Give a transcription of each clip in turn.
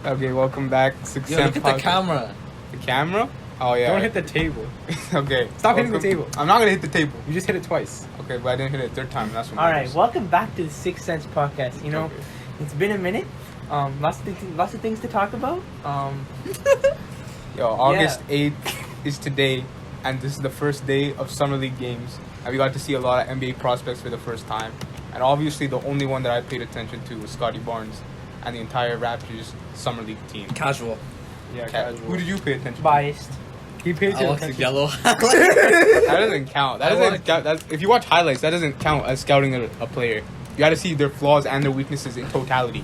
Okay, welcome back. Six Yo, Cent look at the Podcast. camera. The camera? Oh yeah. Don't hit the table. Okay. Stop hitting the table. I'm not gonna hit the table. You just hit it twice. Okay, but I didn't hit it a third time. That's what. All right, welcome back to the Six Cents Podcast. You know, Okay. it's been a minute. Lots of things to talk about. Yo, August 8th is today, and this is the first day of Summer League games. And we got to see a lot of NBA prospects for the first time. And obviously, the only one that I paid attention to was Scottie Barnes and the entire Raptors Summer League team. Casual. Yeah, casual. Who did you pay attention Biased. He paid I watched the attention. yellow. to? That doesn't count. That I doesn't watched- count. If you watch highlights, that doesn't count as scouting a player. You got to see their flaws and their weaknesses in totality.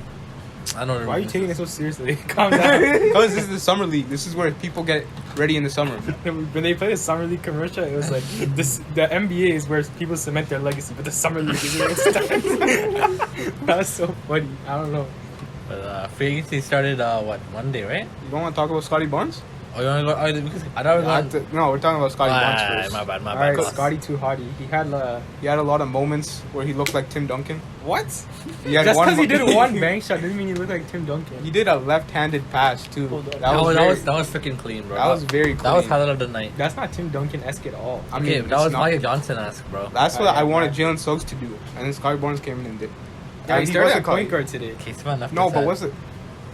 I don't know. Why are you taking it so seriously? Calm down. Because this is the Summer League. This is where people get ready in the summer. When they played a summer league commercial, it was like this. The NBA is where people cement their legacy, but the summer league is where it starts. That's so funny. I don't know. But free agency started Monday, right? You don't want to talk about Scottie Barnes? Oh, you wanna go? I thought we were going. No, we're talking about Scottie Barnes Ah, first. my bad. All right, boss. Scottie too hotty. He had He had a lot of moments where he looked like Tim Duncan. what? He had Just one because he mo- did one bank shot doesn't mean he looked like Tim Duncan. He did a left-handed pass too. Hold on. That was freaking clean, bro. that was very clean. That was highlight of the night. That's not Tim Duncan-esque at all. I mean, Okay, it's that was not- Mike Johnson-esque, bro. That's what Yeah, I wanted yeah. Jalen Suggs to do, and then Scottie Barnes came in and did. Yeah, he And started wasn't at called- point guard today. Okay, so enough. No, but what's it?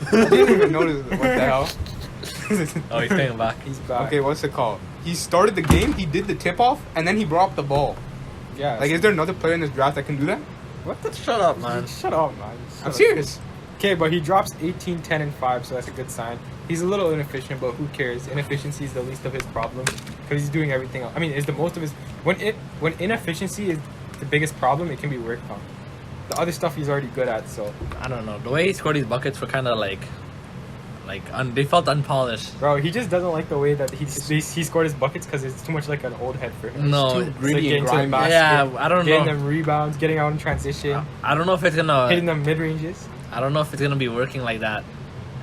I didn't even notice it. What the hell? Oh, he's staying back. He's back. Okay, what's it called? He started the game, he did the tip-off, and then he brought up the ball. Yeah. Like, is there another player in this draft that can do that? what the? Shut up, man. Shut up, man. Shut I'm up. serious. Okay, but he drops 18, 10, and 5, so that's a good sign. He's a little inefficient, but who cares? Inefficiency is the least of his problems because he's doing everything else. I mean, it's the most of his. When inefficiency is the biggest problem, it can be worked on. The other stuff he's already good at, so. I don't know. The way he scored these buckets were kind of they felt unpolished. Bro, he just doesn't like the way that he scored his buckets because it's too much like an old head for him. No, too it's gritty like getting and to the grimy. basket, Yeah, I don't getting know. them rebounds, getting out in transition, I don't know if it's hitting gonna. them mid ranges. I don't know if it's gonna be working like that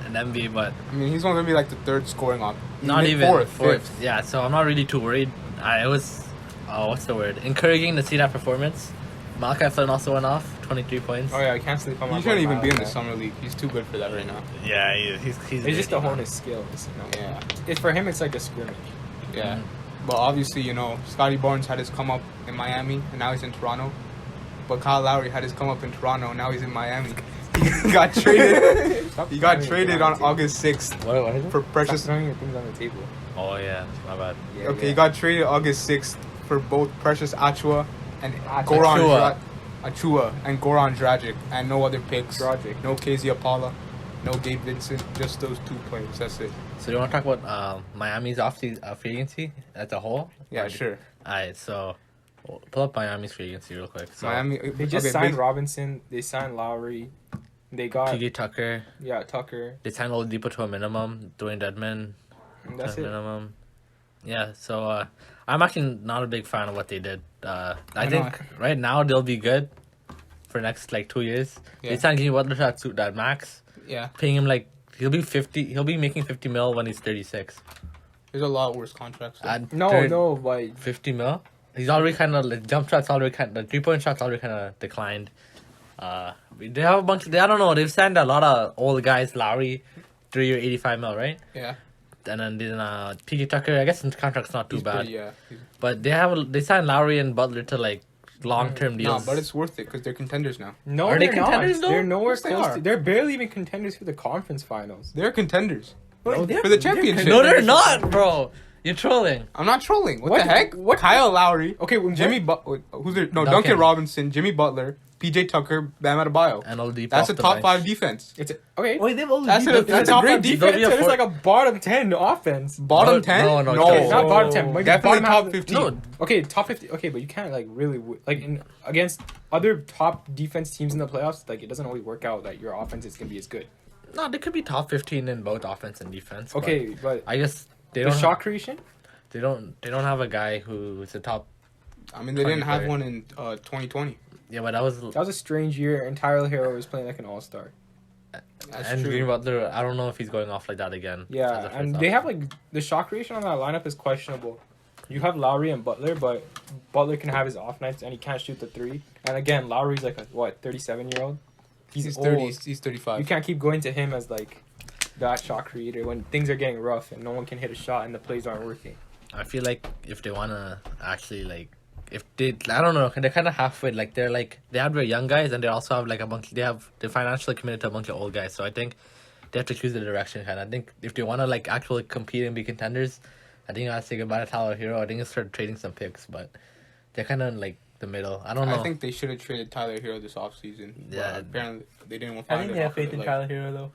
in NBA, but I mean, he's only going to be like the third scoring op. not Mid- even fourth. fourth. Yeah, so I'm not really too worried. It was, what's the word? Encouraging to see that performance. Malachi Flynn also went off, 23 points. Oh yeah, I can't sleep on my. He shouldn't boy even be in the Miles, Summer League. He's too good for that right now. Yeah, he's It's just the man. Hornets' skills. You know? Yeah. It's for him. It's like a scrimmage. Yeah. But obviously, Scottie Barnes had his come up in Miami, and now he's in Toronto. But Kyle Lowry had his come up in Toronto, and now he's in Miami. He got traded. Stop He got throwing your traded things on the table. August 6th What is it? for Stop Precious. throwing your things on the table. Oh yeah, my bad. Yeah, Okay, yeah. he got traded August 6th for both Precious Achua and Achua. Goran Achua and Goran Dragic, and no other picks. Dragic. No KZ Apala, no Gabe Vincent, just those two players. That's it. So you want to talk about Miami's free agency as a whole? Yeah, Or- sure. Alright, so pull up Miami's free agency real quick. So Miami. They just okay, signed bas- Robinson. They signed Lowry. They got PJ Tucker. Tucker. They signed Oladipo to a minimum. Dwayne Dedman And that's to a it. minimum. Yeah, so I'm actually not a big fan of what they did. I I think know. right now they'll be good for next 2 years. Yeah. They signed Jimmy Butler to that max, Yeah, paying him he'll be 50. He'll be making 50 mil when he's 36. there's a lot worse contracts. though. At No, but 50 mil. He's already kind of the jump shots already the 3-point shots already kind of declined. They have a bunch. I don't know. They've signed a lot of old guys. Lowry, 3-year, 85 mil, right? Yeah, And then PJ Tucker. I guess his contract's not too he's bad. pretty, yeah. But they signed Lowry and Butler to long-term No, deals. but it's worth it because they're contenders now. no, Are they they're not. contenders, though? They're nowhere Yes, they close. are. They're barely even contenders for the conference finals. They're contenders. Bro, they're- for the they're championship. no, they're contenders. not, bro. You're trolling. I'm not trolling. What What- the heck? what- Kyle Lowry. Okay, well, Jimmy who's there? No, Duncan. Duncan Robinson, Jimmy Butler, PJ Tucker, Bam Adebayo. And Oladipo. That's off a the top bench. 5 defense. It's okay. Wait, they've only That's beat That's It's a a great great defense. They'll be a It's like a bottom 10 offense. Bottom No, 10? no, No, okay, Not bottom 10. Maybe definitely bottom top half- 15. No, Okay, top 50. Okay, but you can't really against other top defense teams in the playoffs. It doesn't always work out that your offense is gonna be as good. no, they could be top 15 in both offense and defense. but Okay, but I guess they the don't. shot creation. They don't have a guy who's a top. I mean, they didn't have player. one in 2020. Yeah, but that was. That was a strange year, and Tyler Hero was playing like an all-star. That's and true. Jimmy Butler, I don't know if he's going off like that again. as Yeah, a and first they off. have the shot creation on that lineup is questionable. You have Lowry and Butler, but Butler can have his off nights and he can't shoot the three. And again, Lowry's like a 37-year-old. He's He's old. 30. He's You 35. can't keep going to him as that shot creator when things are getting rough and no one can hit a shot and the plays aren't working. I feel like if they wanna actually like, if they, I don't know, they're kind of halfway. Like they have their young guys and they also have like a bunch. They're financially committed to a bunch of old guys. So I think they have to choose the direction. Kind of. I think if they wanna like actually compete and be contenders, I think I have to say goodbye to Tyler Hero. I think it's start trading some picks, but they're kind of like the middle. I don't know. I think they should have traded Tyler Hero this offseason. Yeah. But apparently they didn't want to I find think it. they have faith in Tyler Hero though.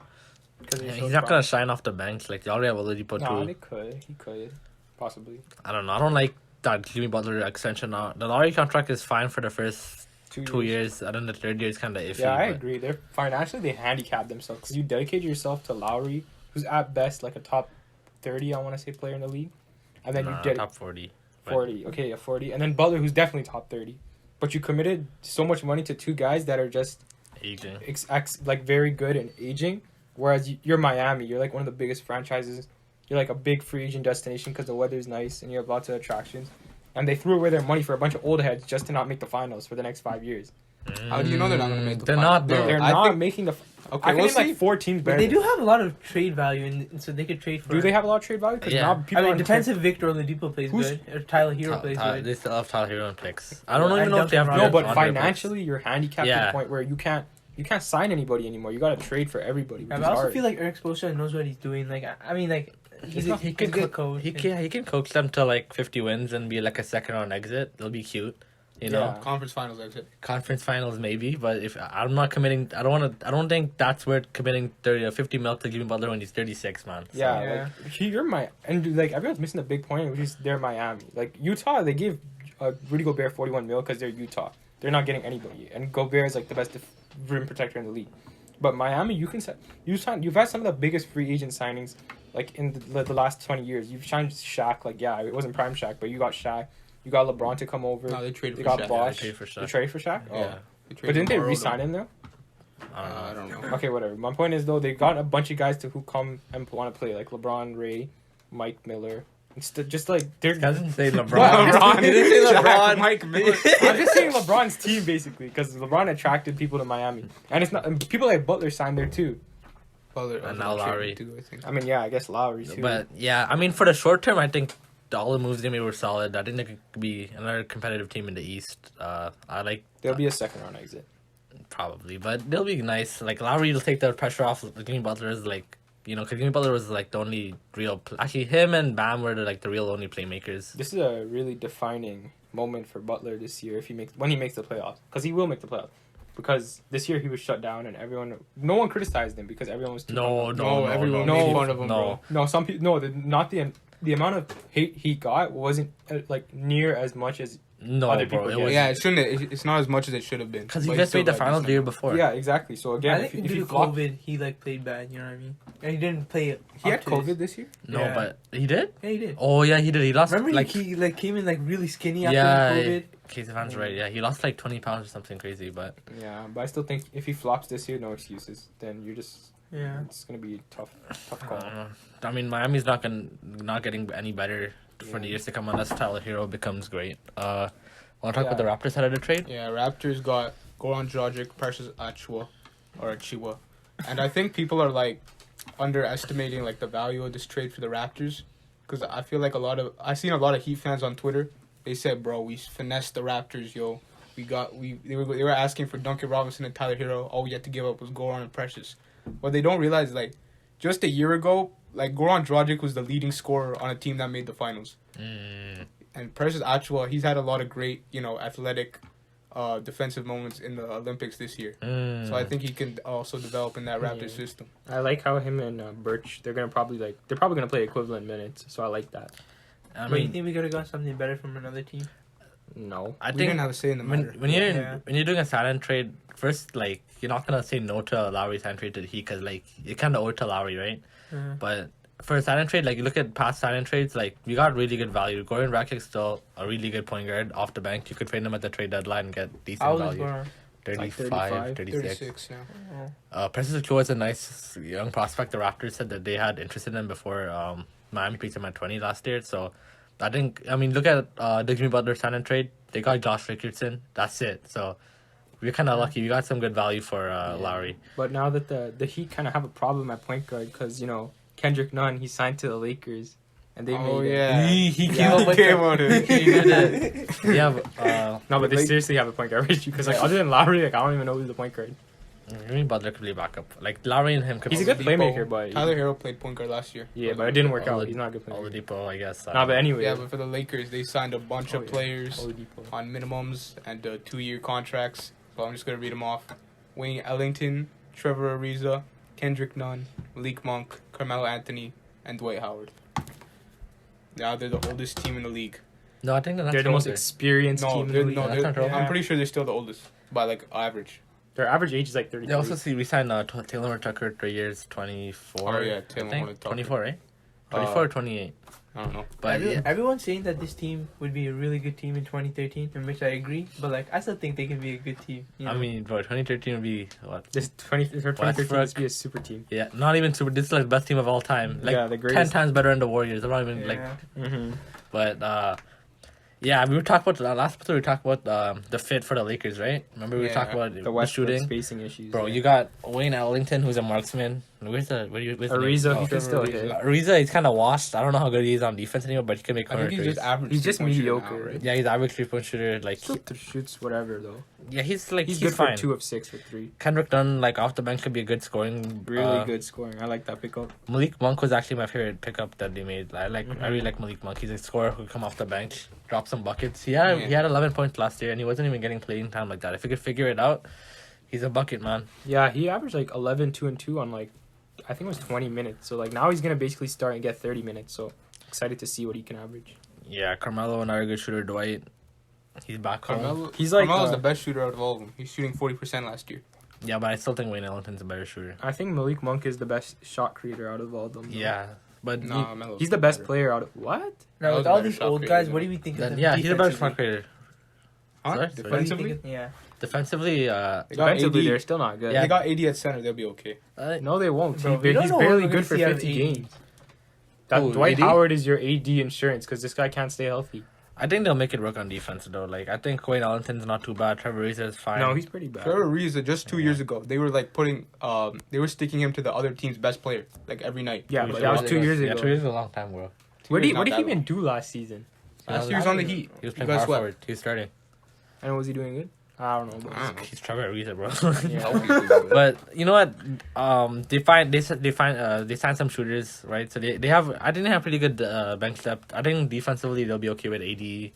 Yeah, he's not gonna shine off the bench. Like they already have Oladipo No, too. they could. He could. Possibly. I don't know. I don't like that Jimmy Butler extension. Now the Lowry contract is fine for the first 2 years. I don't know. The third year is kind of iffy. Yeah, I but agree. They're financially they handicap themselves because you dedicate yourself to Lowry, who's at best like a top 30, I want to say, player in the league, and then Nah, you did top 40. 40. Okay, yeah, 40, and then Butler, who's definitely top 30, but you committed so much money to two guys that are just Aging. like very good and aging. Whereas you're Miami, you're like one of the biggest franchises. You're like a big free agent destination because the weather's nice and you have lots of attractions. And they threw away their money for a bunch of old heads just to not make the finals for the next 5 years. How do you know they're not going to make the They're finals? not, though. They're I not think- making the. Okay, I can we'll name like see. 4 teams But better. they do have a lot of trade value, and so they could trade for. Do they have a lot of trade value? Because Yeah. now I people mean, it aren't depends if Victor Oladipo plays Who's- good or Tyler Hero plays good. They still have Tyler Hero in picks. I don't Yeah, even and know if they have. Duncan No, Robinson. but on their financially, you're handicapped to Yeah. the point where you can't sign anybody anymore. You got to trade for everybody. Which Yeah, is but I also hard. feel like Eric Spoelstra knows what he's doing. Like, I mean, like he's a He can good get, coach. he can coach them to like 50 wins and be like a second round exit. It'll be cute, you know. Yeah. Conference finals exit. Conference finals maybe, but if I'm not committing, I don't think that's worth committing 30 or 50 mil to Jimmy Butler when he's 36, man. So, Yeah, Yeah. like you're my and like everyone's missing the big point, which is they're Miami. Like Utah, they gave Rudy Gobert 41 mil because they're Utah. They're not getting anybody, and Gobert is like the best rim protector in the league. But Miami, you've had some of the biggest free agent signings like in the last 20 years. You've signed Shaq, like yeah, it wasn't prime Shaq, but you got Shaq. You got LeBron to come over. No, they traded They for got Shaq. Bosh. they traded for Shaq. They traded for Shaq. Oh. Yeah. But didn't they borrowed re-sign him. him though? I don't know. Okay, whatever. My point is though, they got a bunch of guys who come and want to play, like LeBron, Ray, Mike Miller. Just like they're. Doesn't say LeBron. LeBron. He didn't say Shaq, LeBron. Mike Miller. I'm just saying LeBron's team basically because LeBron attracted people to Miami, and it's not. And people like Butler signed there too. Butler, And now Lowry. too, I think. I mean, yeah, I guess Lowry too. But yeah, I mean, for the short term, I think all the moves they made were solid. I think they could be another competitive team in the East. I like there'll be a second round exit. probably, but they'll be nice. Like Lowry will take the pressure off. Jimmy Butler is like, you know, because Jimmy Butler was like the only real. Actually, him and Bam were the real only playmakers. This is a really defining moment for Butler this year when he makes the playoffs, because he will make the playoffs. Because this year he was shut down and no one criticized him because everyone was too No, everyone no, made no, fun of him, bro. No, some people the amount of hate he got wasn't like near as much as no, other bro. people It get. was Yeah, it shouldn't. It's not as much as it should have been. because he But just still made the got finals the year decent. before. yeah, exactly. So again, I if think he due to flopped, COVID, he like played bad. You know what I mean? And he didn't play. he had up to his- COVID this year. No, Yeah. but he did. Yeah, he did. Oh yeah, he did. He lost Remember, like he like came in like really skinny after yeah. COVID. Casey Van's right. Yeah, he lost like 20 pounds or something crazy. But Yeah, but I still think if he flops this year, no excuses. Then you're just Yeah. it's gonna be a tough I call. don't know. I mean, Miami's not getting any better for the Yeah. years to come unless Tyler Hero becomes great. Want to talk Yeah. about the Raptors side of the trade? Yeah, Raptors got Goran Dragic, Precious Achiuwa, and I think people are like underestimating like the value of this trade for the Raptors, because I feel like I've seen a lot of Heat fans on Twitter. They said, "Bro, we finessed the Raptors, yo. They were asking for Duncan Robinson and Tyler Hero. All we had to give up was Goran and Precious." What they don't realize, like, just a year ago, like Goran Dragic was the leading scorer on a team that made the finals. And Precious Achiuwa, he's had a lot of great, athletic, defensive moments in the Olympics this year. So I think he can also develop in that Raptors Yeah. system. I like how him and Birch they're probably gonna play equivalent minutes. So I like that. I But you mean, think we could have got something better from another team? No, I We think didn't have a say in the matter. when Yeah. you're doing a silent trade, first like you're not gonna say no to Lowry's sign trade to the Heat because like you kind of owe it to Lowry, right? But for a silent trade, like you look at past silent trades, like we got really good value. Goran Dragic's still a really good point guard off the bench. You could trade him at the trade deadline and get decent I was value. going. 35, 36. 36 now. Precious Achiuwa is a nice young prospect. The Raptors said that they had interest in him before Miami picked him at 20 last year. So I think, look at the Jimmy Butler sign and trade. They got Josh Richardson. That's it. So we're kind of lucky. We got some good value for Lowry. But now that the Heat kind of have a problem at point guard because Kendrick Nunn, he signed to the Lakers, and they Oh made yeah. He Came up with it. Yeah, No, but they seriously have a point guard issue because other than Lowry, I don't even know who's the point guard. Jimmy Butler could be a backup. Like Lowry and him could. He's a be good playmaker, but Tyler Hero played point guard last year. yeah, but it didn't work out. He's not a good player. Oladipo, I guess. Nah, but anyway, Yeah, but for the Lakers, they signed a bunch of players Oladipo. on minimums and 2-year contracts. So I'm just gonna read them off: Wayne Ellington, Trevor Ariza, Kendrick Nunn, Malik Monk, Carmelo Anthony, and Dwight Howard. Now they're the oldest team in the league. No, I think They're the most experienced No, team in the they're, league. no, That's not they're, true. I'm pretty sure they're still the oldest by like average. Their average age is like 33. They also see we signed Taylor Tucker 3 years, 24. Oh, yeah, I Taylor think. Tucker. 24, right? 24 or 28. I don't know. But yeah. Everyone's saying that this team would be a really good team in 2013, in which I agree. But like, I still think they can be a good team. You know? I mean, bro, 2013 would be what? This 2013 must be a super team. Yeah, not even super. This is like the best team of all time. Like Yeah, the 10 greatest. times better than the Warriors. I'm not even like. Yeah. Mm-hmm. But yeah, we were talking about last episode. We talked about the fit for the Lakers, right? Remember we Yeah. talked about The West shooting. spacing issues. Bro, yeah. you got Wayne Ellington, who's a marksman. Where's the name? Ariza, he Oh, can still Ariza. hit. Ariza, he's kind of washed. I don't know how good he is on defense anymore, but he can make I corner think he's threes. just average. He's just 3-point shooter mediocre, now, right? Yeah, he's average 3-point shooter. Like, Still shoots whatever though. yeah, he's like He's he's good fine. for 2 of 6 with 3. Kendrick Nunn, like off the bench, could be a good scoring. Really good scoring. I like that pickup. Malik Monk was actually my favorite pickup that they made. I Mm-hmm. really like Malik Monk. He's a scorer who could come off the bench, drop some buckets. He had 11 points last year, and he wasn't even getting playing time like that. If he could figure it out, he's a bucket man. Yeah, he averaged like 11, 2 and 2 on like I think it was 20 minutes. So like now he's gonna basically start and get 30 minutes. So excited to see what he can average. Yeah, Carmelo, another good shooter. Dwight, he's back home. Carmelo, He's like, Carmelo's the best shooter out of all of them. He's shooting 40% last year. Yeah, but I still think Wayne Ellington's a better shooter. I think Malik Monk is the best shot creator out of all of them. though. Yeah, but Nah, Melo's He's the best better. player out of what? Now with Melo's a all better these shot old creator, guys, though. what do we think of them? yeah, he's a better shot defensively? creator. Huh? Sorry? What do you think Defensively? of- Yeah. Defensively, They got Defensively, AD. they're still not good. Yeah. They got AD at center. They'll be okay. No, they won't. Bro, we don't He's know what barely we're gonna good for see out of 50 AD. games. That Who, Dwight AD? Howard is your AD insurance because this guy can't stay healthy. I think they'll make it work on defense though. Like I think Wayne Ellington's not too bad. Trevor Ariza is fine. No, he's pretty bad. Trevor Ariza just 2 years ago, they were like they were sticking him to the other team's best player like every night. Yeah, but that was 2 years Yeah, ago. 2 years is a long time, bro. What did Not he that even long. do last season? Last year he was on the Heat. He was You playing guys power swept. forward. He was starting. And was he doing good? I don't know. I But don't know. He's Trevor Ariza, bro. Yeah. But you know what? They signed some shooters, right? So they have. I think they have pretty good bench depth. I think defensively they'll be okay with AD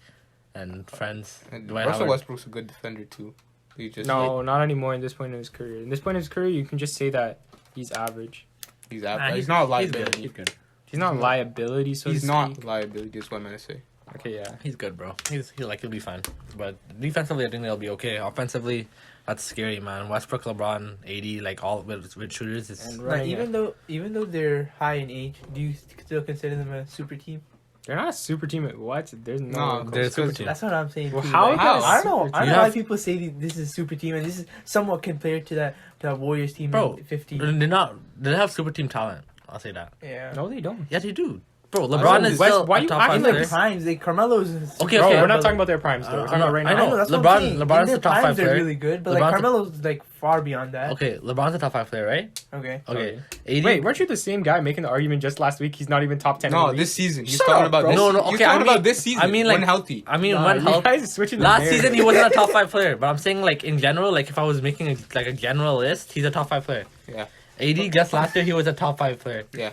and friends. And Dwight Russell Howard. Westbrook's a good defender too. He just No, not anymore in this point in his career. In this point in his career, you can just say that he's average. he's Nah, average. He's not a He's liability. good. He's good. He's not a liability, so He's to not speak. liability. That's what I'm gonna say. Okay, yeah. He's good, bro. He'll be fine. But defensively, I think they'll be okay. Offensively, that's scary, man. Westbrook, LeBron, AD, like all with shooters. Is And Now, running even though they're high in age, do you still consider them a super team? they're not a super team at what? There's no. No, they're a super because- team. That's what I'm saying. Well, too, how like, is that a I don't know. super I don't team? know why You people say this is a super team, and this is somewhat compared to that Warriors team Bro, in 15. they're not. They have super team talent. I'll say that. Yeah. No, they don't. Yeah, they do. Bro, don't LeBron know. is West- still why a you top acting five In like their player. primes, Carmelo's. Okay, Bro, okay. we're not but, talking about their primes, though. We're talking about right I now. know. that's what LeBron- I'm saying. LeBron's In the their top primes, five they're player. really good, but LeBron's like the- Carmelo's like far beyond that. Okay, LeBron's a top 5 player, right? Okay. Okay. AD. Wait, weren't you the same guy making the argument just last week? He's not even top 10. in the No, league? this season. He's Shut talking up, about bro. this. No, no, He's okay, talking I about mean- this season. I mean, like- when healthy. I mean, Nah, when you health. guys are switching the Last narrative. season he wasn't a top 5 player, but I'm saying like in general, like if I was making a general list, he's a top 5 player. Yeah. AD just last year he was a top 5 player. Yeah.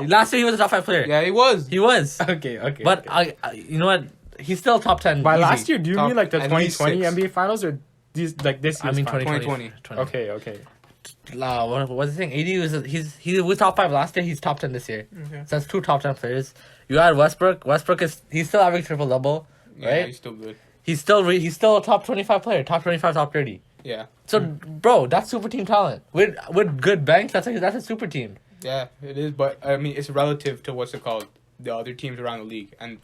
Last year he was a top 5 player. Yeah, he was. He was. Okay. But okay. you know what? He's still top 10. By easy. last year, do you Top- mean like the at least 2020 6. NBA Finals or these like this I year's mean finals? 2020. 2020. Okay. What was the thing? AD he was top 5 last year. He's top 10 this year. Okay. So that's 2 top 10 players. You add Westbrook. He's still averaging triple double, Yeah, right? he's still good. He's still a top 25 player. Top 25, top 30. Yeah. So bro, that's super team talent. With good banks, that's a super team. Yeah, it is. But I mean, it's relative to what's it called, the other teams around the league, and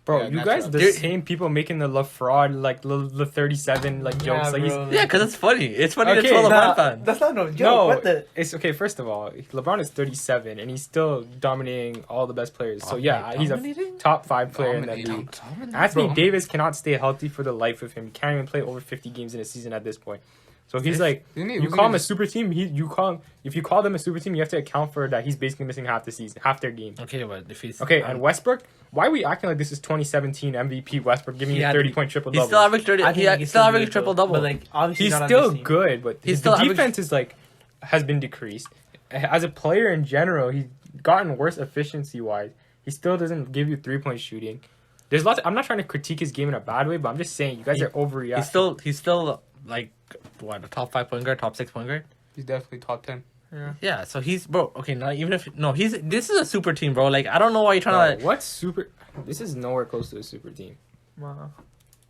Bro, Yeah, you match guys up. the same people making the La Fraud, like the 37 like jokes. Like bro. Yeah, because it's funny. It's funny Okay, to troll nah, LeBron fans. That's not no joke. no, What the? it's okay. First of all, LeBron is 37 and he's still dominating all the best players. So yeah, he's a Dominating? top 5 player in the Dominating. league. Anthony Bro. Davis cannot stay healthy for the life of him. He can't even play over 50 games in a season at this point. So he's like, Didn't he- you wasn't call he him a just- super team. If you call them a super team, you have to account for that he's basically missing half the season, half their game. Okay, but if he's Okay, and Westbrook, why are we acting like this is 2017 MVP Westbrook giving you He had- 30-point triple he double? still averaged 30. I think He still averaged triple double. But like, obviously, He's not on still this team. good, but He's the still defense is like has been decreased. As a player in general, he's gotten worse efficiency wise. He still doesn't give you 3-point shooting. There's lots. I'm not trying to critique his game in a bad way, but I'm just saying you guys He- are overreacting. he's still like what, a top 5 point guard, top 6 point guard. He's definitely top 10. Yeah, so he's bro. Okay, not even if this is a super team, bro. Like I don't know why you're trying to. What's super? This is nowhere close to a super team. Wow.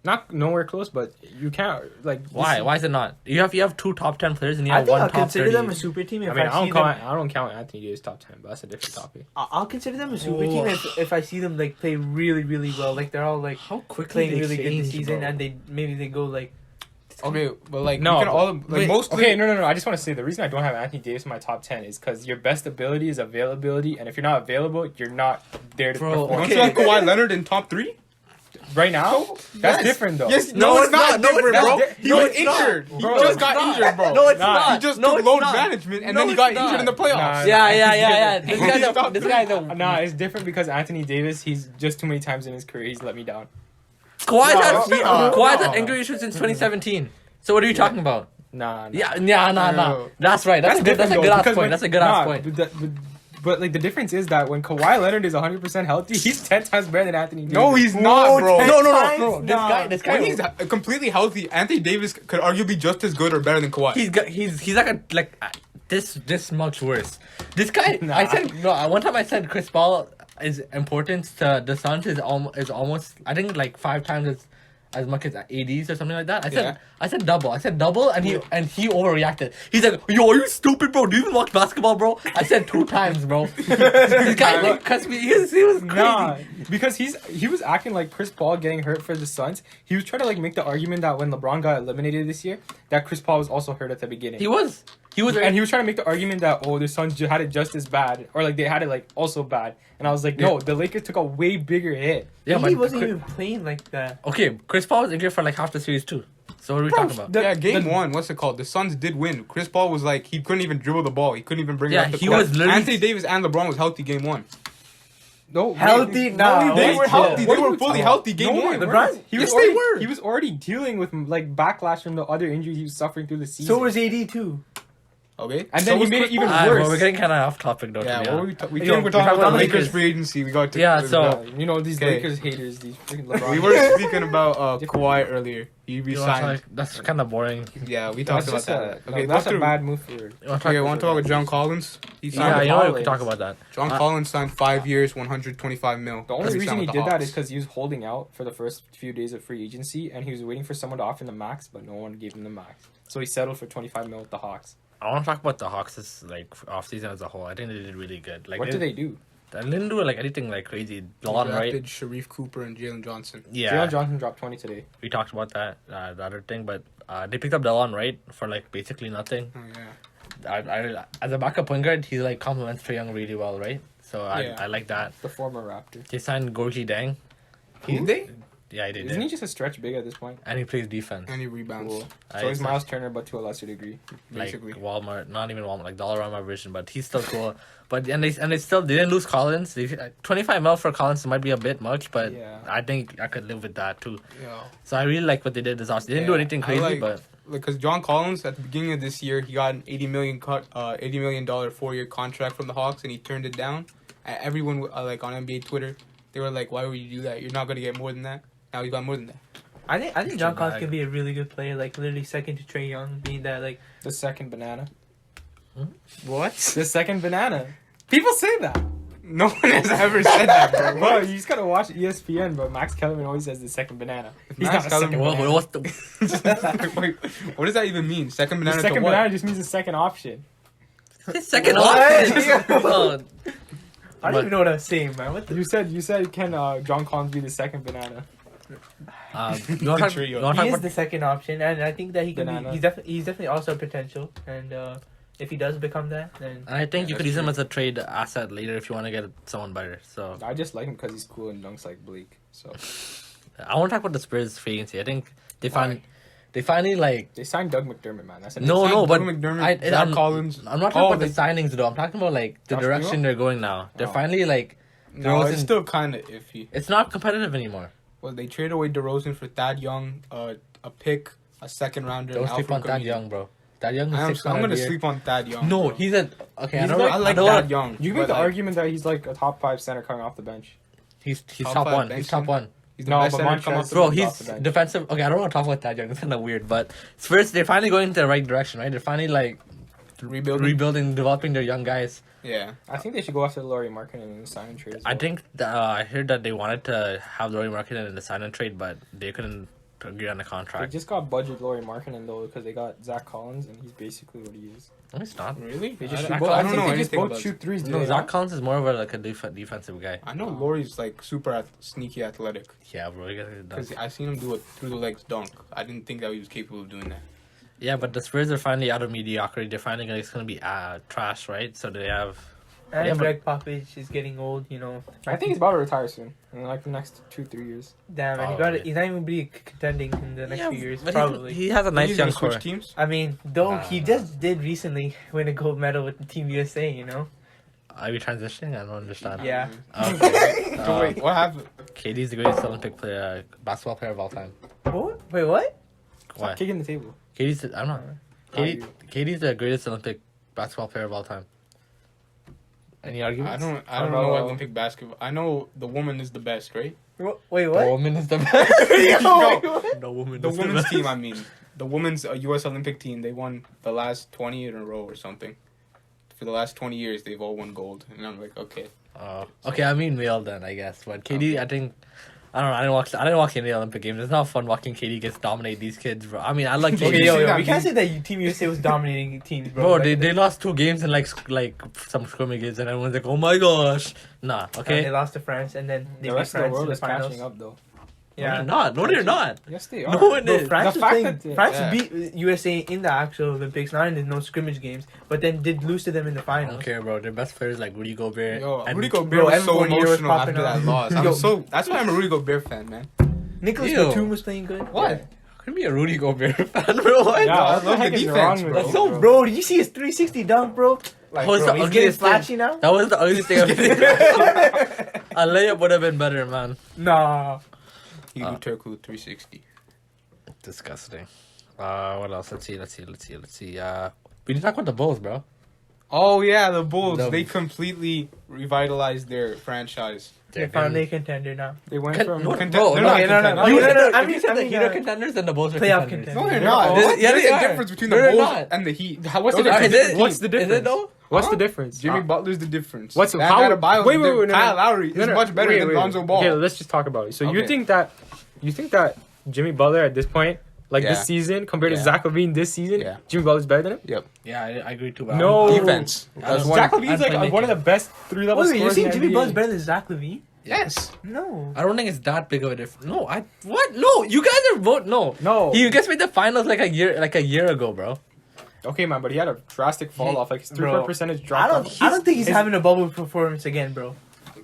Not nowhere close, but you can't like. Why? Why is it not? You have 2 top 10 players and you I have think 1 I'll top consider 30. them a super team if I mean, I see them. I don't count Anthony Davis top 10, but that's a different topic. I'll consider them a super team if I see them like play really really well. Like they're all like How quickly playing they really good this change, season, bro. and they go like. Okay, but like No, we can all but- like mostly. Okay, no. I just want to say the reason I don't have Anthony Davis in my top 10 is because your best ability is availability, and if you're not available, you're not there to Bro, perform. Don't okay. you have Kawhi Leonard in top 3? Right now, that's Yes. different though. Yes, No, no, it's not. No, it's different, not. bro. That's He No, was it's not. injured. He Bro, just it's got not. injured, bro. No, it's Nah, not. He just no, took it's load not. management and No, then he it's got not. injured in the playoffs. Nah, Yeah. It's This different. guy's this guy's a Nah, it's different because Anthony Davis, he's just too many times in his career he's let me down. Kawhi's No. had injury issues since 2017. So what are you talking about? Nah. Yeah. No. That's right. That's a good different, ass because point. when- That's a good ass nah, point. But like the difference is that when Kawhi Leonard is 100% healthy, he's 10 times better than Anthony Davis. No, he's not, bro. No. Nah. This guy. When he's completely healthy, Anthony Davis could arguably just as good or better than Kawhi. He's like this much worse. This guy. Nah. I said no. One time I said Chris Paul is importance to the Suns is almost I think like 5 times as much as ADs or something like that. I said double. I said double, and he overreacted. He's like, "Yo, are you stupid, bro? Do you even watch basketball, bro?" I said 2 times, bro. This guy like cussed me. He was crazy. Nah, because he was acting like Chris Paul getting hurt for the Suns. He was trying to like make the argument that when LeBron got eliminated this year, that Chris Paul was also hurt at the beginning. He was. And he was trying to make the argument that the Suns had it just as bad, or like they had it like also bad. And I was like, no, the Lakers took a way bigger hit. Yeah, he but wasn't even playing like that. okay. Chris Paul was injured for like half the series too. So what are we talking about? The- yeah, game the- 1, what's it called? The Suns did win. Chris Paul was like, he couldn't even dribble the ball. He couldn't even bring Yeah, it up the he court. was literally- Anthony Davis and LeBron was healthy game 1. No, Healthy? Nah, They wait, were chill. healthy. What They are were you fully talking healthy about? game No, 1. LeBron, he was Yes, already, they were. He was already dealing with like backlash from the other injuries he was suffering through the season. So was AD too. Okay. And So then he was made it Chris even Paul. worse. We're getting kind of off topic though. Yeah, to be what were honest. we Yo, we're talking about the Lakers. Lakers free agency. We got to Yeah, so- You know these Okay. Lakers haters, these freaking LeBron. we were speaking about Kawhi earlier. He You know, it's resigned. like, that's kind of boring. Yeah, we That's talked about just that. okay, that's a bad move for. You wanna talk Okay, I want to talk about John Collins. He signed Yeah, with you know we Collins. can talk about that. John Collins signed 5 years, 125 mil. The only He reason signed he with did the that Hawks. is because he was holding out for the first few days of free agency, and he was waiting for someone to offer him the max, but no one gave him the max. So he settled for 25 mil with the Hawks. I want to talk about the Hawks' like offseason as a whole. I think they did really good. Like, What did they do? They didn't do like anything like crazy. Lawn, drafted right? Sharif Cooper and Jalen Johnson. Yeah, Jalen Johnson dropped 20 today. we talked about that. The other thing, but they picked up Delon Wright for like basically nothing. Oh yeah. I as a backup point guard, he like complements Trae Young really well, right? So Yeah. I like that. The former Raptor. They signed Gorgie Dang. Did they? Yeah, he did. Isn't he just a stretch big at this point? And he plays defense. And he rebounds. Cool. I- So is Miles Turner, but to a lesser degree. Like Basically. Walmart, not even Walmart, like Dollarama version, but he's still cool. But they still didn't lose Collins. 25 mil for Collins might be a bit much, but Yeah. I think I could live with that too. Yeah. So I really like what they did this offseason. They didn't do anything crazy, but because John Collins at the beginning of this year he got an $80 million 4-year contract from the Hawks and he turned it down. And everyone like on NBA Twitter, they were like, "Why would you do that? You're not gonna get more than that." Now he got more than that. I think John Collins bag. can be a really good player, like literally second to Trae Young, being that like The second banana. What? The second banana. People say that. No one has ever said that, bro. Bro, you just gotta watch ESPN, but Max Kellerman always says the second banana. He's Max not a second Kellerman- banana. what's the Wait, what does that even mean? Second The banana second to what? banana just means the second option. second What? option? I don't even know what I was saying, man. What the? You said can John Collins be the second banana? You want to talk He is about the second option, and I think that he can Banana. be. He's definitely also a potential, and if he does become that, then I think you Yeah, could that's use him true. as a trade asset later if you want to get someone better. So I just like him because he's cool and dunks like Blake. So I want to talk about the Spurs free agency. I think they Why? finally like they signed Doug McDermott, man. That's a no, signed but Doug McDermott, Zach I'm, Collins. I'm not talking Oh, about the signings though. I'm talking about like the Josh direction Primo? they're going now. They're Oh. finally like No, it's DeRozan- still kind of iffy. it's not competitive anymore. Well, they traded away DeRozan for Thad Young, a pick, a second rounder. Don't and sleep Alfred on Thad Camino. Young, bro. Thad Young is I'm 600 gonna a year. sleep on Thad Young. No, bro. he's a okay. He's I don't. like- I like don't Thad know. Young. you but, make the like, argument that he's like a top 5 center coming off the bench. He's Top top five one. bench He's top center? one. He's the No, best but center come Montrezl- off the Bro, bench. he's off the bench. defensive. Okay, I don't want to talk about Thad Young. It's kind of weird, but Spurs they're finally going in the right direction, right? They're finally like rebuilding, developing their young guys. Yeah. I think they should go after Lowry Markkinen in the sign and trade. As I well. think I heard that they wanted to have Lowry Markkinen in the sign and trade, but they couldn't agree on the They contract. just got budget Lowry Markkinen though because they got Zach Collins and he's basically what he is. No, it's not. Really? They just I, shoot I, both. I I don't think know they just anything both about shoot threes. No, dude. Zach Collins is more of a like a defensive guy. I know Laurie's like super sneaky athletic Yeah, bro. because I seen him do a through the legs dunk. I didn't think that he was capable of doing that. Yeah, but the Spurs are finally out of mediocrity. They're finally gonna, it's gonna be trash, right? So they have. and Yeah, but- Greg Popovich is getting old. You know, I think he's about to retire soon in like the next 2-3 years. damn, and Probably. he's not even be contending in the next few years. but Probably. he has a nice He's young gonna switch core. teams. I mean, though he Nah. just did recently win a gold medal with the Team USA. You know. Are we transitioning? I don't understand. Yeah. Okay. So wait, what happened? KD's the greatest Olympic player, basketball player of all time. What? Wait, what? Why? Stop kicking the table. KD's. I'm not. KD's the greatest Olympic basketball player of all time. Any I arguments? don't I don't know know. Olympic basketball. I know the woman is the best, right? Wait, The what? woman is the best. The woman. The is women's best. team, I mean, the women's U.S. Olympic team. They won the last 20 in a row or something. For the last 20 years, they've all won gold, and I'm like, okay. Okay, I mean male then, I guess. But KD, I think. I don't know. I didn't watch any Olympic games. It's not fun watching KD gets dominate these kids, bro. I mean, I like KD. Okay, you see yo, that we can't meme? say that Team USA was dominating teams, bro. Bro, Like, they lost 2 games in like some scrimmages, and everyone's like, "Oh my gosh!" Nah, and okay. they lost to France, and then they The beat rest of the France in world the is finals. catching up though. No, they're Yeah. not. No, they're not. Yes, they are. No, it Bro, is. France The was fact playing. that- France yeah. beat USA in the actual Olympics, not in the no scrimmage games, but then did lose to them in the I finals. don't care, bro. Their best players like Rudy Gobert. Yo, and Rudy Gobert bro, was so everyone here was emotional after popping that off. loss. Yo. That's why I'm a Rudy Gobert fan, man. Nicholas Ew. Batum was playing good. What? How can you be a Rudy Gobert fan, bro? What? Yeah, I what the love heck the is defense, wrong with bro. you, So, bro, did you see his 360 dunk, bro? Like, That was bro, the he's getting ugliest thing. flashy now. That was the ugliest thing I've seen. A layup would have been better, man. Nah. He do Turku 360. Disgusting. What else? Let's see. We didn't talk about the Bulls, bro. Oh yeah, the Bulls. The- They completely revitalized their franchise. They're finally a contender now. They went Con- from no, Content- bro, they're no, not no, no, contenders. no. You You said said that- the- I if mean- you said I the mean, Heat are contenders, then the Bulls are playoff contenders. No, they're They're not. all- There's Yeah, they a are. difference between the They're Bulls not. and the Heat. What's the Those are difference? Is it- What's the Is it difference? though? What's Huh? the difference? Jimmy Butler's the difference. What's That how? Adebayo- Wait, no, Kyle no. Lowry is much better than Lonzo Ball. Okay, let's just talk about it. So you Okay. think that Jimmy Butler at this point, like Yeah. this season, compared to Yeah. Zach LaVine this season, Yeah. Jimmy Butler's better than him? Yep. Yeah, I agree too. But No. Defense. That's one. Zach LaVine's and like one of the best 3-level Wait, you're scorers saying in the Jimmy NBA. Butler's better than Zach LaVine? Yes. No. I don't think it's that big of a difference. No, what? No, you guys are vote. No, No. He just made the finals like a year ago, bro. Okay, man, but he had a drastic fall off. Like his Bro, three-point percentage I dropped. don't think he's his- having a bubble performance again, bro.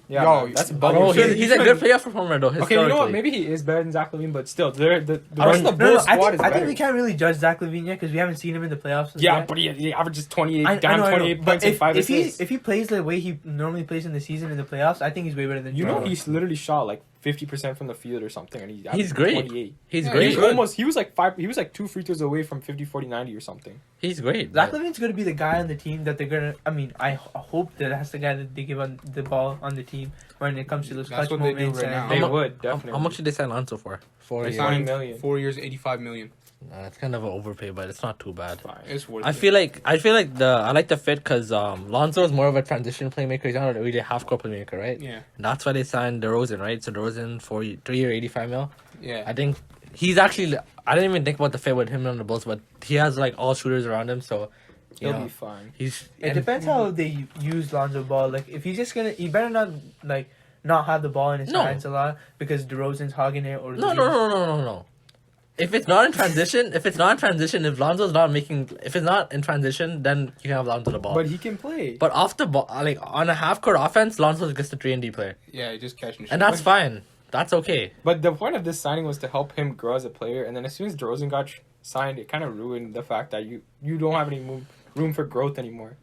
Yeah, Yo, man, that's a bro, bubble. Bro, He's- he's a good playoff performer though. Okay, you know what? historically. Maybe he is better than Zach LaVine, but still, the I rest of the don't- Bulls squad I is think better. we can't really judge Zach LaVine yet because we haven't seen him in the playoffs. Yeah, yet. but he averages 28, I down know, 28 But points and 5 if assists. he plays the way he normally plays in the season in the playoffs, I think he's way better than You know, Jimmy. he's literally shot like 50% from the field or something, and he's He's great. 28. He's Yeah, great. he's good. He was like 2 free throws away from 50, 40, 90 or something. He's great. Zach LaVine's going to be the guy on the team that they're going to. I mean, I hope that that's the guy that they give on the ball on the team when it comes to those That's clutch what they do moments. right now. and They mu- would, How definitely. much did they sign Lonzo for? 4 They years. signed- signed million. 4 years, 85 million. It's kind of an overpay, but it's not too bad. Fine. It's worth I it. feel like I like the fit because Lonzo is more of a transition playmaker. He's not really a half court playmaker, right? Yeah. And that's why they signed DeRozan, right? So DeRozan 3-year, 85 mil. Yeah. I think he's actually. I didn't even think about the fit with him on the Bulls, but he has like all shooters around him, so You He'll know, be fine. He's. It and- depends how they use Lonzo Ball. Like, if he's just gonna, he better not have the ball in his No. hands a lot because DeRozan's hogging it or No. If it's not in transition, if Lonzo's not making, if it's not in transition, then you can have Lonzo the ball. But he can play. But off the ball, like on a half court offense, Lonzo's just a 3-and-D player, Yeah, he just catching shit. and that's fine. That's okay. But the point of this signing was to help him grow as a player, and then as soon as DeRozan got signed, it kind of ruined the fact that you don't have any room for growth anymore.